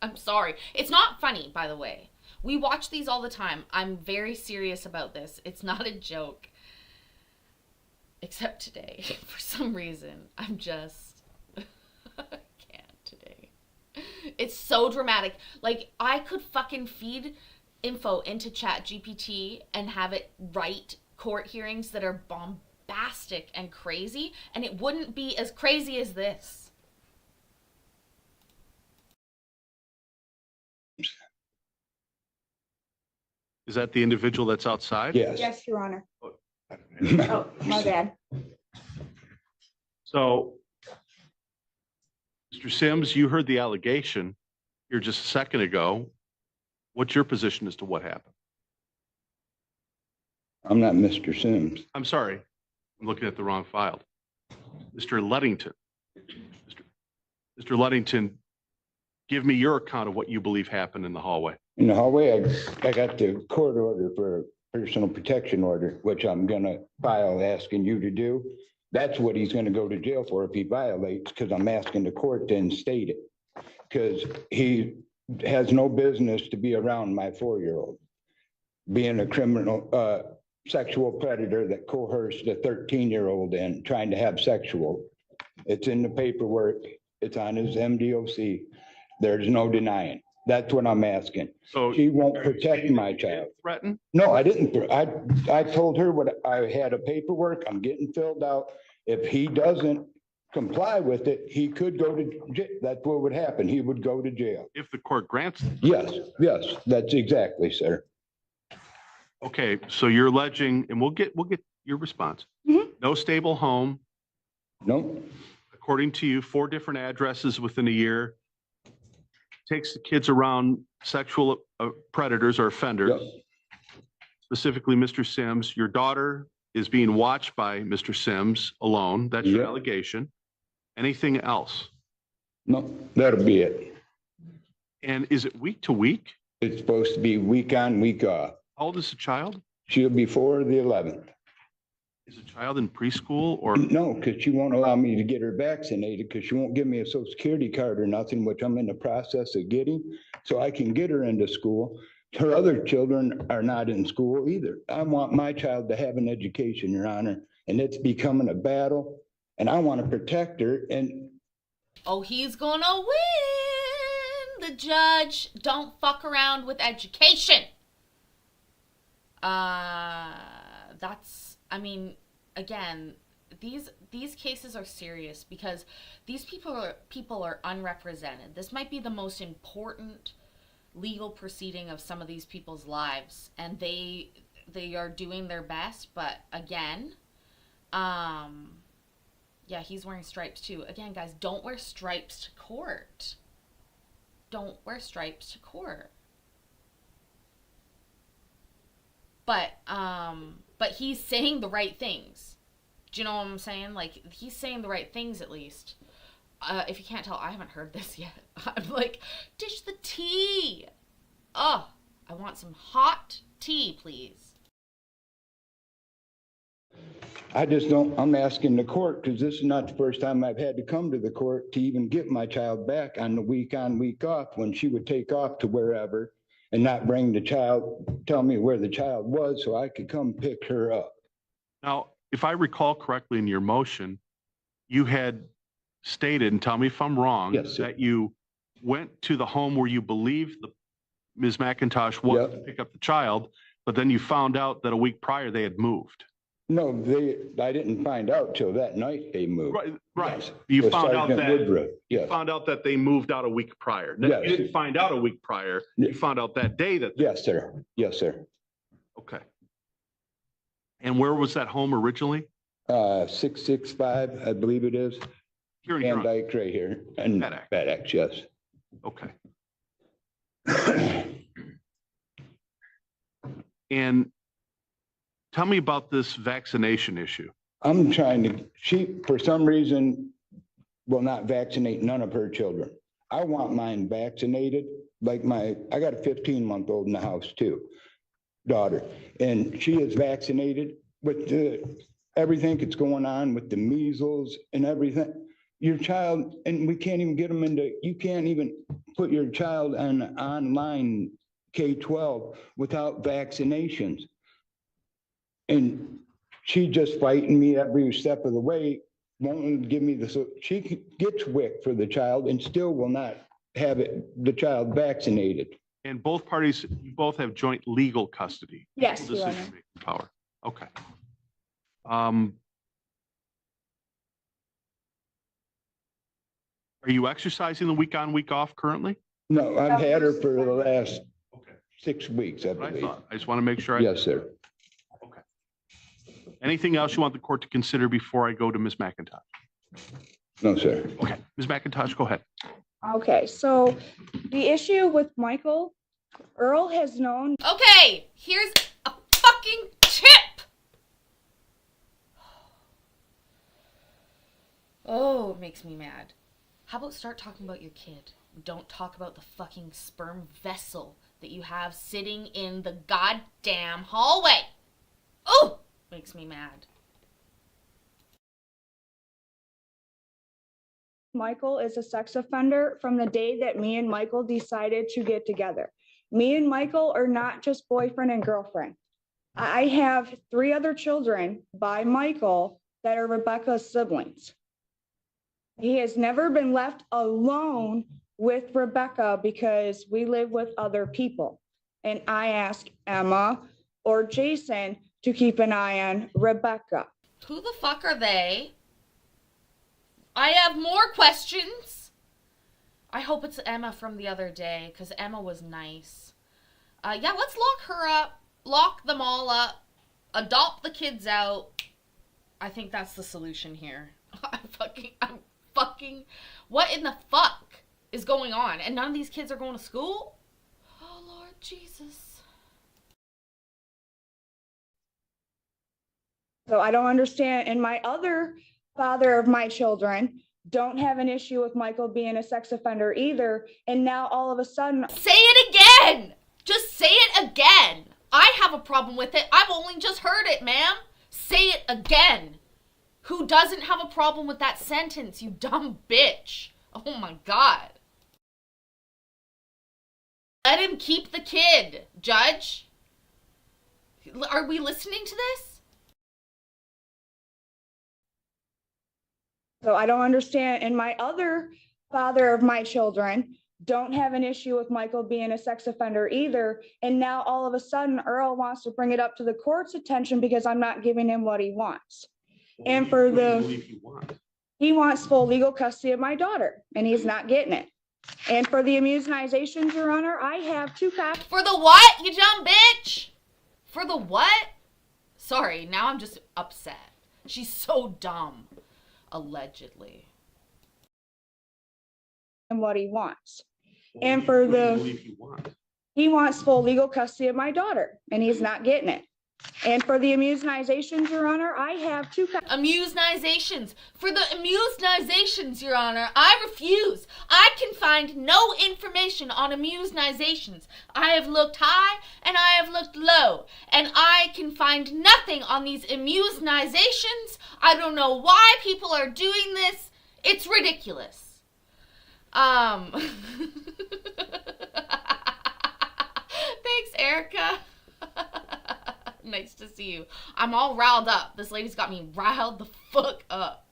I'm sorry. It's not funny, by the way. We watch these all the time. I'm very serious about this. It's not a joke. Except today. For some reason, I'm just... I can't today. It's so dramatic. Like, I could fucking feed info into ChatGPT and have it write court hearings that are bombastic and crazy, and it wouldn't be as crazy as this. Is that the individual that's outside? Yes. Yes, Your Honor. Oh, my bad. So, Mr. Sims, you heard the allegation here just a second ago. What's your position as to what happened? I'm not Mr. Sims. I'm sorry. I'm looking at the wrong file. Mr. Luddington. Mr. Luddington, give me your account of what you believe happened in the hallway. In the hallway, I got the court order for a personal protection order, which I'm gonna file asking you to do. That's what he's gonna go to jail for if he violates, because I'm asking the court to instate it. Because he has no business to be around my 4-year-old. Being a criminal, sexual predator that coerced a 13-year-old in trying to have sexual. It's in the paperwork. It's on his MDOC. There's no denying. That's what I'm asking. So She won't protect my child. threaten? No, I didn't. I told her what I had a paperwork. I'm getting filled out. If he doesn't comply with it, he could go to jail. That's what would happen. He would go to jail. If the court grants it. Yes, that's exactly, sir. Okay, so you're alleging, and we'll get your response. No stable home. No, According to you, 4 different addresses within a year. Takes the kids around sexual predators or offenders. Yep. Specifically, Mr. Sims, your daughter is being watched by Mr. Sims alone. That's your Yep. allegation. Anything else? no, that'll be it. And is it week to week? It's supposed to be week on, week off. How old is the child? She'll be 4 the 11th. Is the child in preschool or? No, because she won't allow me to get her vaccinated because she won't give me a social security card or nothing, which I'm in the process of getting, so I can get her into school. Her other children are not in school either. I want my child to have an education, Your Honor, and it's becoming a battle, and I want to protect her. And Oh, he's gonna win! The judge, don't fuck around with education. I mean, again, these cases are serious because these people are unrepresented. This might be the most important legal proceeding of some of these people's lives, and they are doing their best, but again, yeah, he's wearing stripes too. Again, guys, don't wear stripes to court. Don't wear stripes to court. But he's saying the right things. Do you know what I'm saying? Like, he's saying the right things at least. If you can't tell, I haven't heard this yet. I'm like, dish the tea. Oh, I want some hot tea, please. I just don't, I'm asking the court, because this is not the first time I've had to come to the court to even get my child back on, week off, when she would take off to wherever and not bring the child, tell me where the child was so I could come pick her up. Now, if I recall correctly in your motion, you had stated, and tell me if I'm wrong, Yes, sir. that you went to the home where you believe the Ms. McIntosh was Yep. to pick up the child, but then you found out that a week prior they had moved. No, I didn't find out till that night they moved. Right. Yes. You With found out Sergeant that Woodruff. Yes. found out that they moved out a week prior. No, Yes. you didn't find out a week prior. You found out that day that. Yes, sir. Yes, sir. Okay. And where was that home originally? 665, I believe it is. Here in Van Huron. Dyke right here. And FedEx. FedEx, yes. Okay. And tell me about this vaccination issue. I'm trying to, she, for some reason, will not vaccinate none of her children. I want mine vaccinated, like I got a 15-month-old in the house too, daughter, and she is vaccinated with everything that's going on with the measles and everything. Your child, and we can't even get them you can't even put your child on online K-12 without vaccinations. And she just fighting me every step of the way, won't give me she gets WIC for the child and still will not have the child vaccinated. And both parties, you both have joint legal custody. Yes, Equal Your Honor. decision-making power. Okay. Are you exercising the week on, week off currently? No, I've had her for the last Okay. 6 weeks, I What I believe. thought. I just want to make sure. Yes, sir. Okay. Anything else you want the court to consider before I go to Ms. McIntosh? No, sir. Okay, Ms. McIntosh, go ahead. Okay, so the issue with Michael, Earl has known. Okay, here's a fucking tip. Oh, it makes me mad. How about start talking about your kid? Don't talk about the fucking sperm vessel that you have sitting in the goddamn hallway. Oh, makes me mad. Michael is a sex offender from the day that me and Michael decided to get together. Me and Michael are not just boyfriend and girlfriend. I have 3 other children by Michael that are Rebecca's siblings. He has never been left alone with Rebecca because we live with other people. And I ask Emma or Jason to keep an eye on Rebecca. Who the fuck are they? I have more questions. I hope it's Emma from the other day, because Emma was I'm Yeah, let's lock her up, lock them all up, adopt the kids out. I think that's the solution here. I'm fucking, what in the fuck is going on? And none of these kids are going to school? Oh, Lord Jesus. So I don't understand. And my other father of my children don't have an issue with Michael being a sex offender either. And now all of a sudden. Say it again! Just say it again! I have a problem with it. I've only just heard it, ma'am. Say it again. Who doesn't have a problem with that sentence, you dumb bitch? Oh my God. Let him keep the kid, Judge. Are we listening to this? So I don't understand. And my other father of my children don't have an issue with Michael being a sex offender either. And now all of a sudden Earl wants to bring it up to the court's attention because I'm not giving him what he wants. And for he wants full legal custody of my daughter, and he's not getting it. And for the immunizations, Your Honor, I have 2 copies. For the what, you dumb bitch? For the what? Sorry, now I'm just upset. She's so dumb. Allegedly. And what he wants. And for he wants full legal custody of my daughter, and he's not getting it. And for the immunizations, Your Honor, I have two copies. Immunizations. For the immunizations, Your Honor, I refuse. I can find no information on immunizations. I have looked high and I have looked low, and I can find nothing on these immunizations. I don't know why people are doing this. It's ridiculous. Thanks, Erica. Nice to see you. I'm all riled up. This lady's got me riled the fuck up.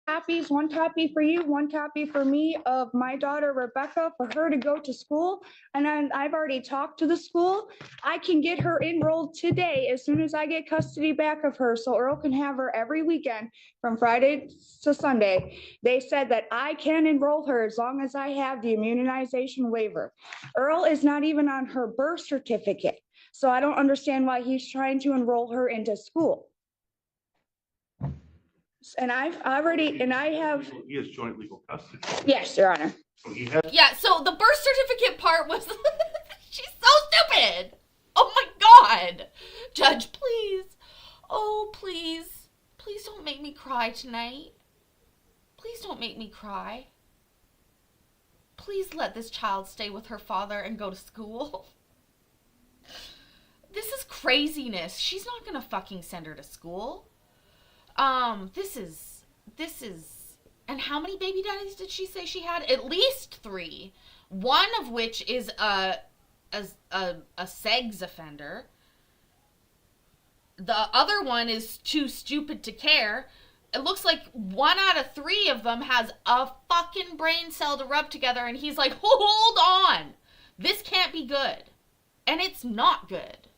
Copies, one copy for you, one copy for me of my daughter Rebecca for her to go to school. And then I've already talked to the school. I can get her enrolled today as soon as I get custody back of her, so Earl can have her every weekend from Friday to Sunday. They said that I can enroll her as long as I have the immunization waiver. Earl is not even on her birth certificate, so I don't understand why he's trying to enroll her into school. And I've already, and I have, He has joint legal custody. yes, Your Honor. So he has. Yeah, so the birth certificate part was... She's so stupid! Oh my god! Judge, please. Oh, please. Please don't make me cry tonight. Please don't make me cry. Please let this child stay with her father and go to school. This is craziness. She's not gonna fucking send her to school. This is, and how many baby daddies did she say she had? At least 3. One of which is a sex offender. The other one is too stupid to care. It looks like 1 out of 3 of them has a fucking brain cell to rub together, and he's like, hold on, this can't be good. And it's not good.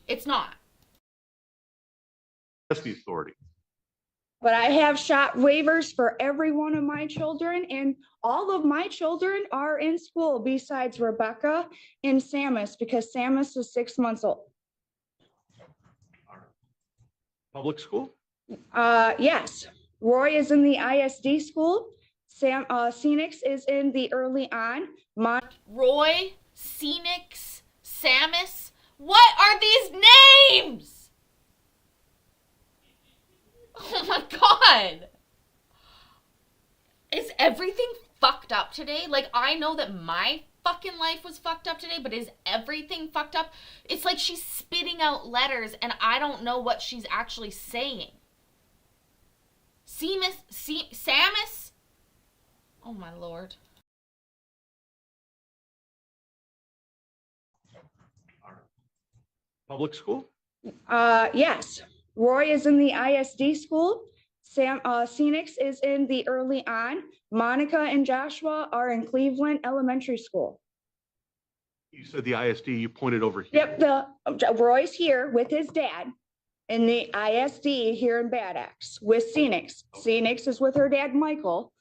It's not. That's the authority. But I have shot waivers for every one of my children, and all of my children are in school besides Rebecca and Samus, because Samus is 6 months old. Public school? Yes. Roy is in the ISD school. Phoenix is in the early on. Roy, Phoenix, Samus. What are these names? Oh my god. Is everything fucked up today? Like, I know that my fucking life was fucked up today, but is everything fucked up? It's like she's spitting out letters and I don't know what she's actually saying. Samus? Oh my lord. Public school? Yes. Roy is in the ISD school. Phoenix is in the early on. Monica and Joshua are in Cleveland Elementary School. You said the ISD, you pointed over here. Yep, Roy's here with his dad in the ISD here in Bad Axe with Phoenix. Phoenix is with her dad, Michael.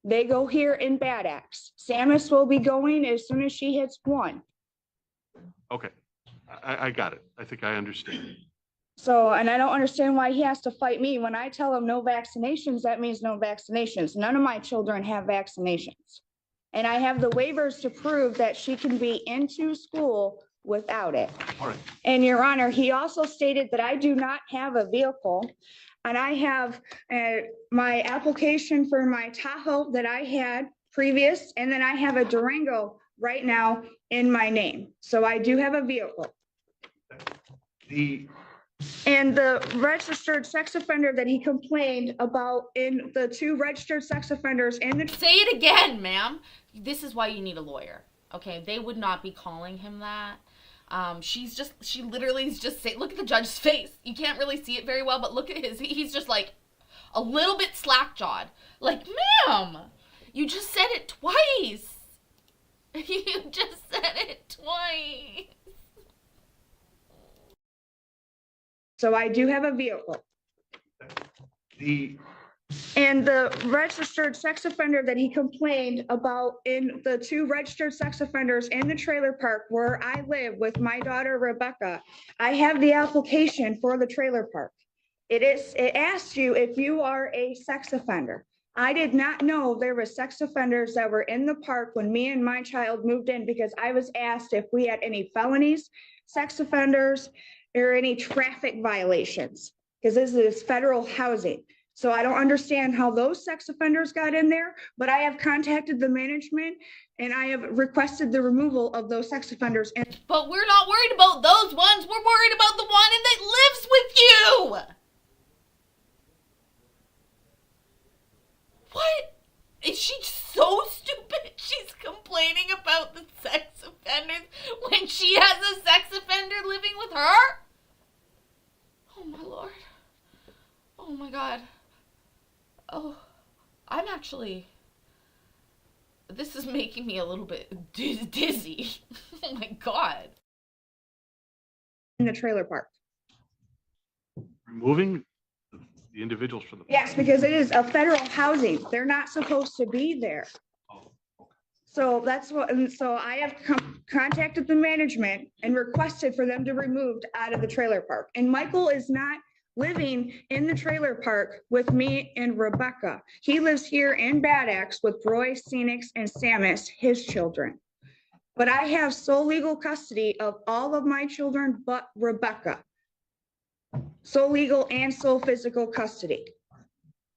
They go here in Bad Axe. Samus will be going as soon as she hits 1. Okay, I got it. I think I understand. So, and I don't understand why he has to fight me. When I tell him no vaccinations, that means no vaccinations. None of my children have vaccinations. And I have the waivers to prove that she can be into school without it. All right. And Your Honor, he also stated that I do not have a vehicle. And I have my application for my Tahoe that I had previous, and then I have a Durango right now in my name. So I do have a vehicle. And the registered sex offender that he complained about in the 2 registered sex offenders in the... Say it again, ma'am. This is why you need a lawyer. Okay, they would not be calling him that. She literally is just saying, look at the judge's face. You can't really see it very well, but look at his, he's just like a little bit slack-jawed. Like, ma'am, you just said it twice. You just said it twice. So I do have a vehicle. And the registered sex offender that he complained about in the 2 registered sex offenders in the trailer park where I live with my daughter, Rebecca, I have the application for the trailer park. It asks you if you are a sex offender. I did not know there were sex offenders that were in the park when me and my child moved in because I was asked if we had any felonies, sex offenders, or any traffic violations, because this is federal housing. So I don't understand how those sex offenders got in there, but I have contacted the management and I have requested the removal of those sex offenders. And But we're not worried about those ones. We're worried about the one that lives with you. What? Is she so stupid? She's complaining about the sex offenders when she has a sex offender living with her? Oh my Lord. Oh my God. Oh, I'm actually... This is making me a little bit dizzy. Oh my God. in the trailer park. Removing the individuals from the. Yes, because it is a federal housing. They're not supposed to be there. So that's what, and so I have contacted the management and requested for them to be removed out of the trailer park. And Michael is not living in the trailer park with me and Rebecca. He lives here in Bad Axe with Roy, Phoenix, and Samus, his children. But I have sole legal custody of all of my children but Rebecca. Sole legal and sole physical custody.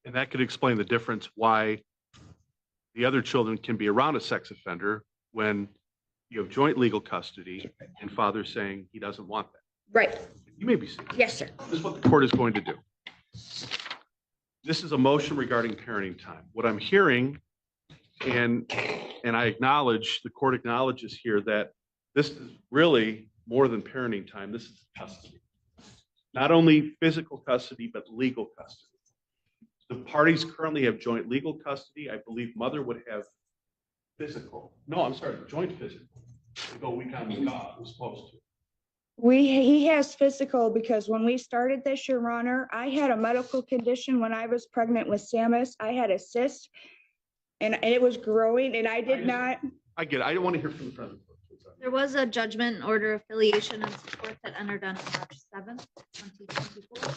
And that could explain the difference why the other children can be around a sex offender when you have joint legal custody and father's saying he doesn't want that. Right. You may be seeing. Yes, sir. This is what the court is going to do. This is a motion regarding parenting time. What I'm hearing, and I acknowledge, the court acknowledges here that this is really more than parenting time. This is custody. Not only physical custody, but legal custody. The parties currently have joint legal custody. I believe mother would have physical. No, I'm sorry, joint physical. They go week on week off, we're supposed to. He has physical because when we started this, Your Honor, I had a medical condition when I was pregnant with Samus. I had a cyst and it was growing and I did not. I get it. I don't want to hear from the president. There was a judgment order affiliation and support that entered on March 7th, 2024.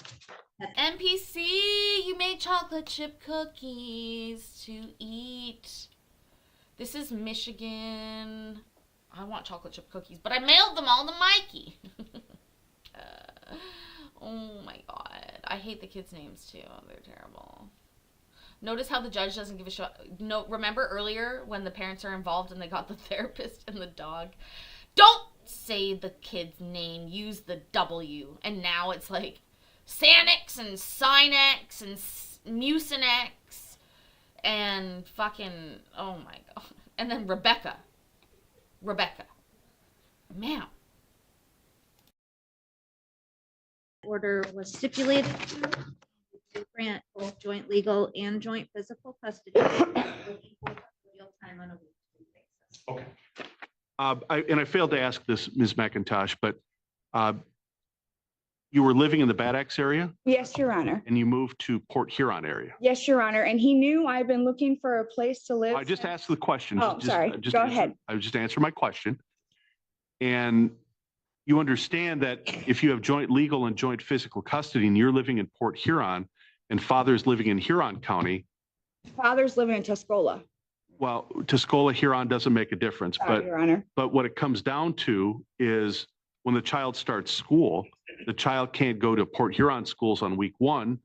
NPC, you made chocolate chip cookies to eat. This is Michigan. I want chocolate chip cookies, but I mailed them all to Mikey. Oh my God. I hate the kids' names too. They're terrible. Notice how the judge doesn't give a shit. No, remember earlier when the parents are involved and they got the therapist and the dog? Don't say the kid's name. Use the W. And now it's like Sanix and Sinex and Mucinex and fucking, oh my God. And then Rebecca. Man. Order was stipulated to grant both joint legal and joint physical custody. Real time on a weekly basis. Okay. I failed to ask this, Ms. McIntosh, but you were living in the Bad Axe area Yes, Your Honor. and you moved to Port Huron area. Yes, Your Honor. And he knew I've been looking for a place to live. I just asked the question. Oh, sorry. Go ahead. I was just answering my question. And you understand that if you have joint legal and joint physical custody and you're living in Port Huron and father's living in Huron County, Father's living in Tuscola. well, Tuscola, Huron doesn't make a difference, Sorry, Your Honor. but what it comes down to is when the child starts school, the child can't go to Port Huron schools on week 1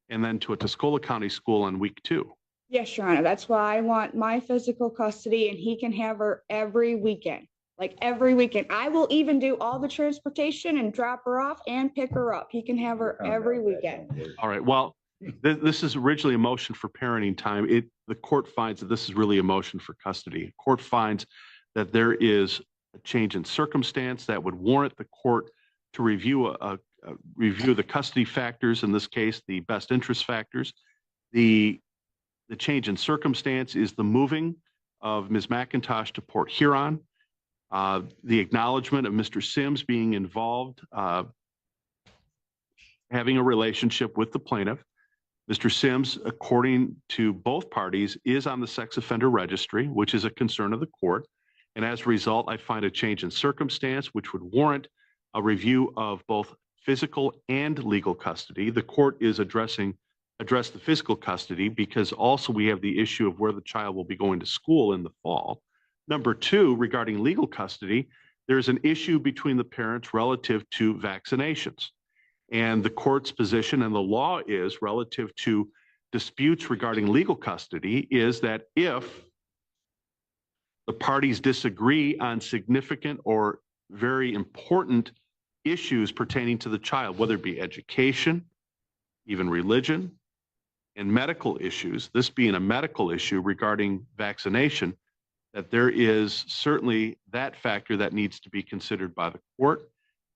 and then to a Tuscola County school on week 2. Yes, Your Honor. That's why I want my physical custody and he can have her every weekend. Like every weekend. I will even do all the transportation and drop her off and pick her up. He can have her every weekend. All right, well, this is originally a motion for parenting time. The court finds that this is really a motion for custody. Court finds that there is a change in circumstance that would warrant the court to review review the custody factors, in this case, the best interest factors. The change in circumstance is the moving of Ms. McIntosh to Port Huron. The acknowledgement of Mr. Sims being involved, having a relationship with the plaintiff. Mr. Sims, according to both parties, is on the sex offender registry, which is a concern of the court. And as a result, I find a change in circumstance which would warrant a review of both physical and legal custody. The court is addressing address the physical custody because also we have the issue of where the child will be going to school in the fall. Number two, regarding legal custody, there's an issue between the parents relative to vaccinations. And the court's position and the law is relative to disputes regarding legal custody is that if the parties disagree on significant or very important issues pertaining to the child, whether it be education, even religion, and medical issues, this being a medical issue regarding vaccination, that there is certainly that factor that needs to be considered by the court.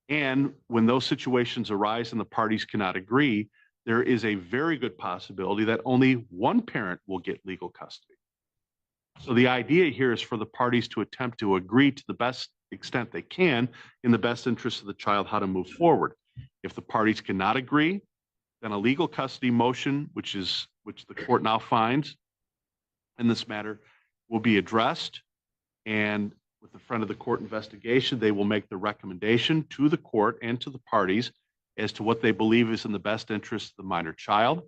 And when those situations arise and the parties cannot agree, there is a very good possibility that only one parent will get legal custody. So the idea here is for the parties to attempt to agree to the best extent they can in the best interest of the child how to move forward. If the parties cannot agree, then a legal custody motion, which the court now finds in this matter, will be addressed. And with the front of the court investigation, they will make the recommendation to the court and to the parties as to what they believe is in the best interest of the minor child.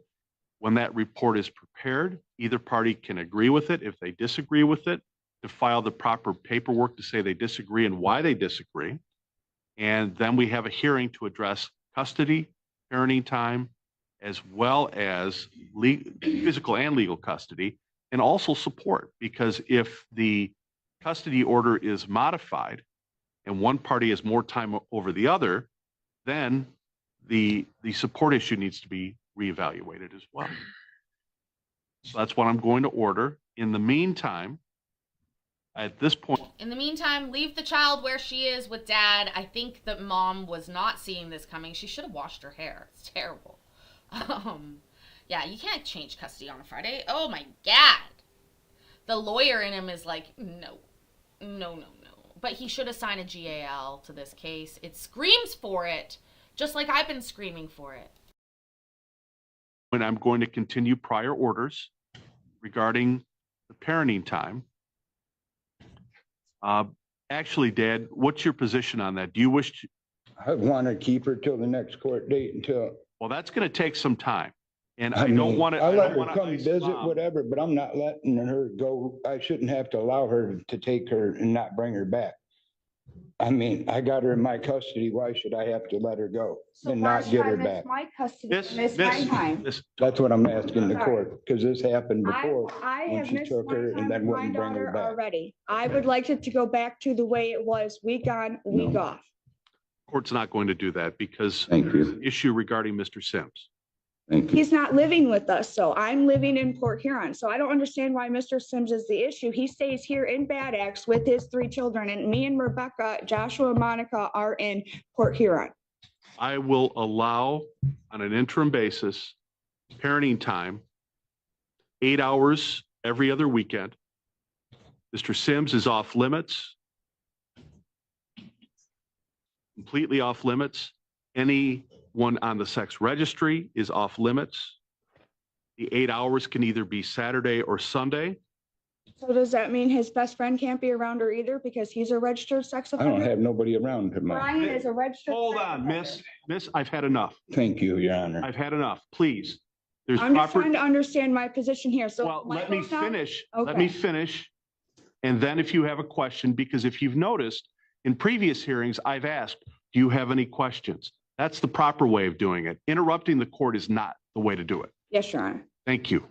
When that report is prepared, either party can agree with it. If they disagree with it, to file the proper paperwork to say they disagree and why they disagree. And then we have a hearing to address custody, parenting time, as well as physical and legal custody, and also support. Because if the custody order is modified and one party has more time over the other, then the support issue needs to be reevaluated as well. So that's what I'm going to order. In the meantime, at this point, In the meantime, leave the child where she is with dad. I think that mom was not seeing this coming. She should have washed her hair. It's terrible. Yeah, you can't change custody on a Friday. Oh my God. The lawyer in him is like, no. But he should assign a GAL to this case. It screams for it, just like I've been screaming for it. when I'm going to continue prior orders regarding the parenting time. Actually, Dad, what's your position on that? Do you wish to? I want to keep her till the next court date until. Well, that's going to take some time. And I I don't mean, want to. I'll let her come visit, whatever, but I'm not letting her go. I shouldn't have to allow her to take her and not bring her back. I mean, I got her in my custody. Why should I have to let her go and not get her back? My custody, miss my time. That's what I'm asking the court, because this happened before. I when have she missed took my her time and then with my wouldn't bring her daughter back. already. I would like it to go back to the way it was, week on, week off. Court's not going to do that because Thank there's you. an issue regarding Mr. Sims. Thank you. He's not living with us, so I'm living in Port Huron. So I don't understand why Mr. Sims is the issue. He stays here in Bad Axe with his 3 children, and me and Rebecca, Joshua, and Monica are in Port Huron. I will allow on an interim basis parenting time, 8 hours every other weekend. Mr. Sims is off limits. Completely off limits. Anyone on the sex registry is off limits. The 8 hours can either be Saturday or Sunday. So does that mean his best friend can't be around her either because he's a registered sex I offender? don't have nobody around her, Mom. Brian is a registered. Hold sex on, offender. Miss, I've had enough. Thank you, Your Honor. I've had enough, please. There's I'm just proper, trying to understand my position here. So. well, let me Michael's not- finish. Let Okay. me finish. And then if you have a question, because if you've noticed, in previous hearings, I've asked, do you have any questions? That's the proper way of doing it. Interrupting the court is not the way to do it. Yes, Your Honor. Thank you.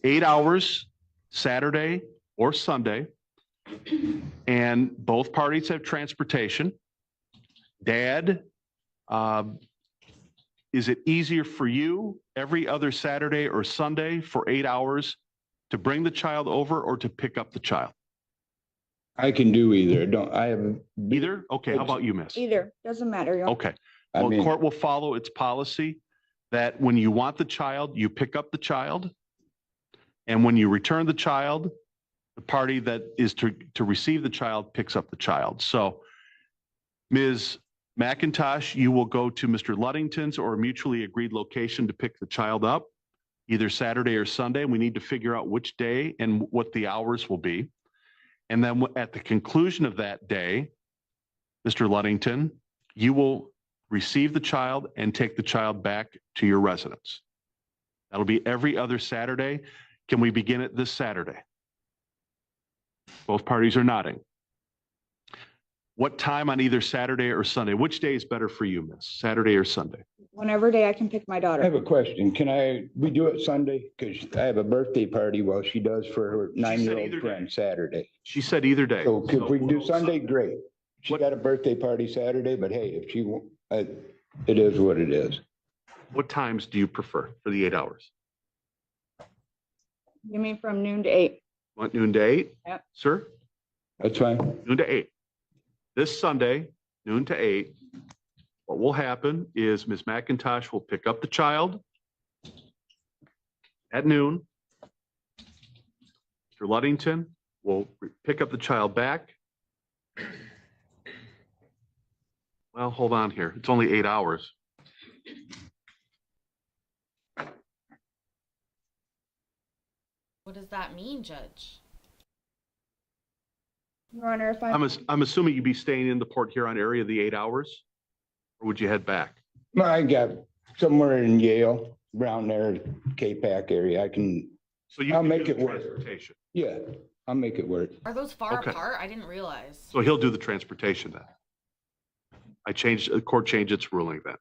8 hours, Saturday or Sunday. And both parties have transportation. Dad, is it easier for you every other Saturday or Sunday for 8 hours to bring the child over or to pick up the child? I can do either. I have. Either? Okay, how about you, miss? Either, doesn't matter. Your- Okay. I Well, mean- court will follow its policy that when you want the child, you pick up the child. And when you return the child, the party that is to receive the child picks up the child. So Ms. McIntosh, you will go to Mr. Ludington's or a mutually agreed location to pick the child up, either Saturday or Sunday. We need to figure out which day and what the hours will be. And then at the conclusion of that day, Mr. Ludington, you will receive the child and take the child back to your residence. That'll be every other Saturday. Can we begin it this Saturday? Both parties are nodding. What time on either Saturday or Sunday? Which day is better for you, Miss? Saturday or Sunday? Whenever day I can pick my I daughter. have a question. We do it Sunday? Because I have a birthday party while she does for her either 9-year-old day. friend Saturday. She said either day. So if we can do we'll Sunday, great. She What- got a birthday party Saturday, but hey, if she, it is what it is. What times do you prefer for the 8 hours? You mean from noon to 8? Want noon to 8? Yep. Sir? That's fine. Noon to 8. This Sunday, noon to 8. What will happen is Ms. McIntosh will pick up the child at noon. Mr. Luddington will pick up the child back. Well, hold on here. It's only 8 hours. What does that mean, Judge? Your Honor, if I'm assuming you'd be staying in the Port Huron area the 8 hours? Or would you head back? Well, I got somewhere in Yale, around there, K-Pac area. So you I'll can make do it the work. transportation. Yeah, I'll make it work. Are those far Okay. apart? I didn't realize. So he'll do the transportation then. The court changed its ruling then.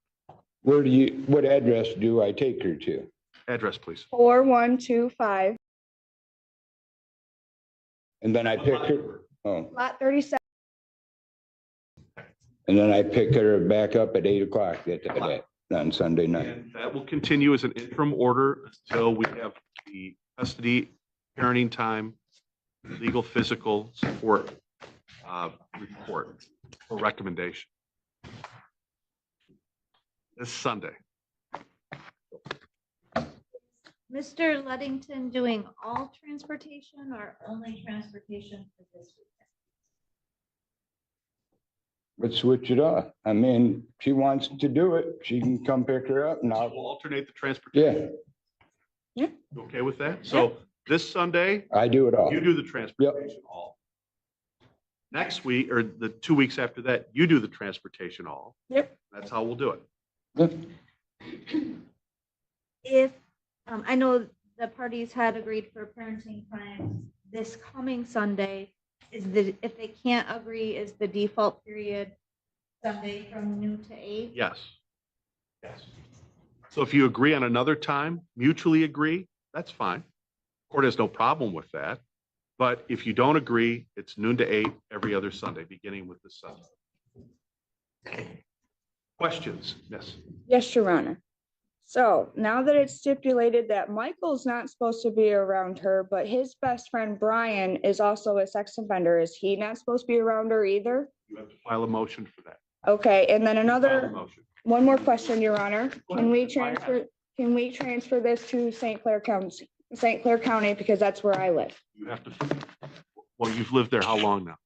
What address do I take her to? Address, please. 4125, And then I pick her, lot 37. and then I pick her back up at 8 o'clock on Sunday night. And that will continue as an interim order until we have the custody, parenting time, legal physical support report or recommendation. This Sunday. Mr. Luddington doing all transportation or only transportation for this weekend? Let's switch it off. I mean, she wants to do it. She can come pick her up and We'll I'll, alternate the transportation. yeah, You okay with that? So this Sunday, I do it all. you do the transportation all. Next week, or the 2 weeks after that, you do the transportation all. Yep. That's how we'll do it. If, I know the parties had agreed for parenting time this coming Sunday, if they can't agree, is the default period Sunday from noon to 8? Yes. Yes. So if you agree on another time, mutually agree, that's fine. Court has no problem with that. But if you don't agree, it's noon to 8 every other Sunday, beginning with this Sunday. Questions? Yes. Yes, Your Honor. So now that it's stipulated that Michael's not supposed to be around her, but his best friend Brian is also a sex offender, is he not supposed to be around her either? You have to file a motion for that. Okay, and then File a another, motion. one more question, Your Honor. Go Can we ahead. can we transfer this to St. Clair County, because that's where I live? You have to, well, you've lived there how long now?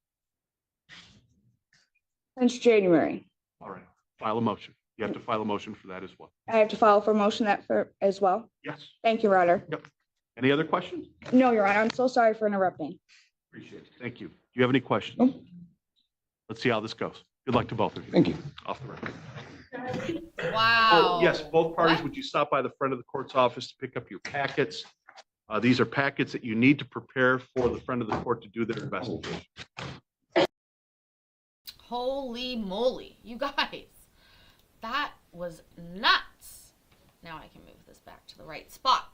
Since January. All right, file a motion. You have to file a motion for that as well. I have to file for motion as well? Yes. Thank you, Your Honor. Yep. Any other questions? No, Your Honor, I'm so sorry for interrupting. Appreciate it. Thank you. Do you have any questions? No. Let's see how this goes. Good luck to both of you. Thank you. Off the record. Wow. Oh, yes, both parties, What? would you stop by the front of the court's office to pick up your packets? These are packets that you need to prepare for the front of the court to do their investigation. Holy moly, you guys. That was nuts. Now I can move this back to the right spot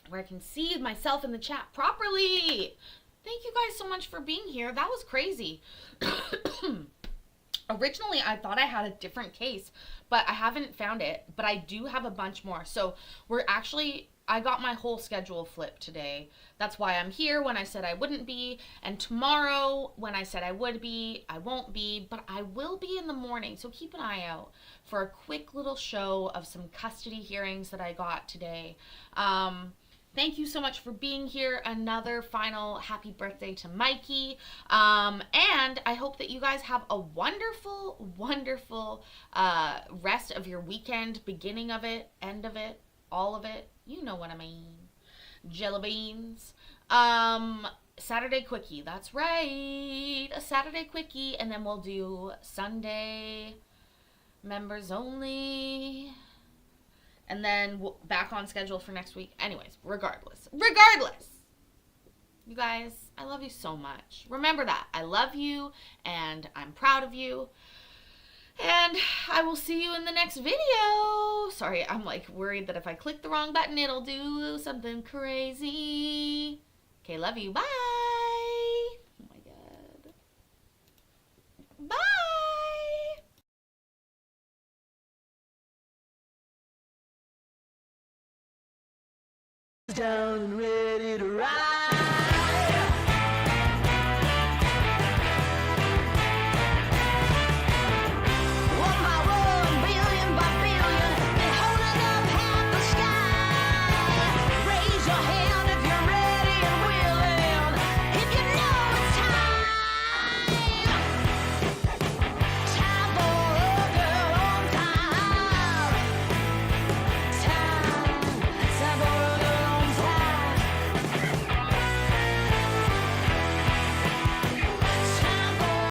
where I can see myself in the chat properly. Thank you guys so much for being here. That was crazy. Originally, I thought I had a different case, but I haven't found it. But I do have a bunch more. So I got my whole schedule flipped today. That's why I'm here when I said I wouldn't be. And tomorrow, when I said I would be, I won't be. But I will be in the morning. So keep an eye out for a quick little show of some custody hearings that I got today. Thank you so much for being here. Another final happy birthday to Mikey. And I hope that you guys have a wonderful, wonderful rest of your weekend, beginning of it, end of it, all of it. You know what I mean. Jelly beans. Saturday quickie. That's right. A Saturday quickie. And then we'll do Sunday members only. And then back on schedule for next week. Anyways, regardless. You guys, I love you so much. Remember that. I love you and I'm proud of you. And I will see you in the next video. Sorry, I'm like worried that if I click the wrong button, it'll do something crazy. Okay, love you. Bye. Oh my God. Bye. Down red.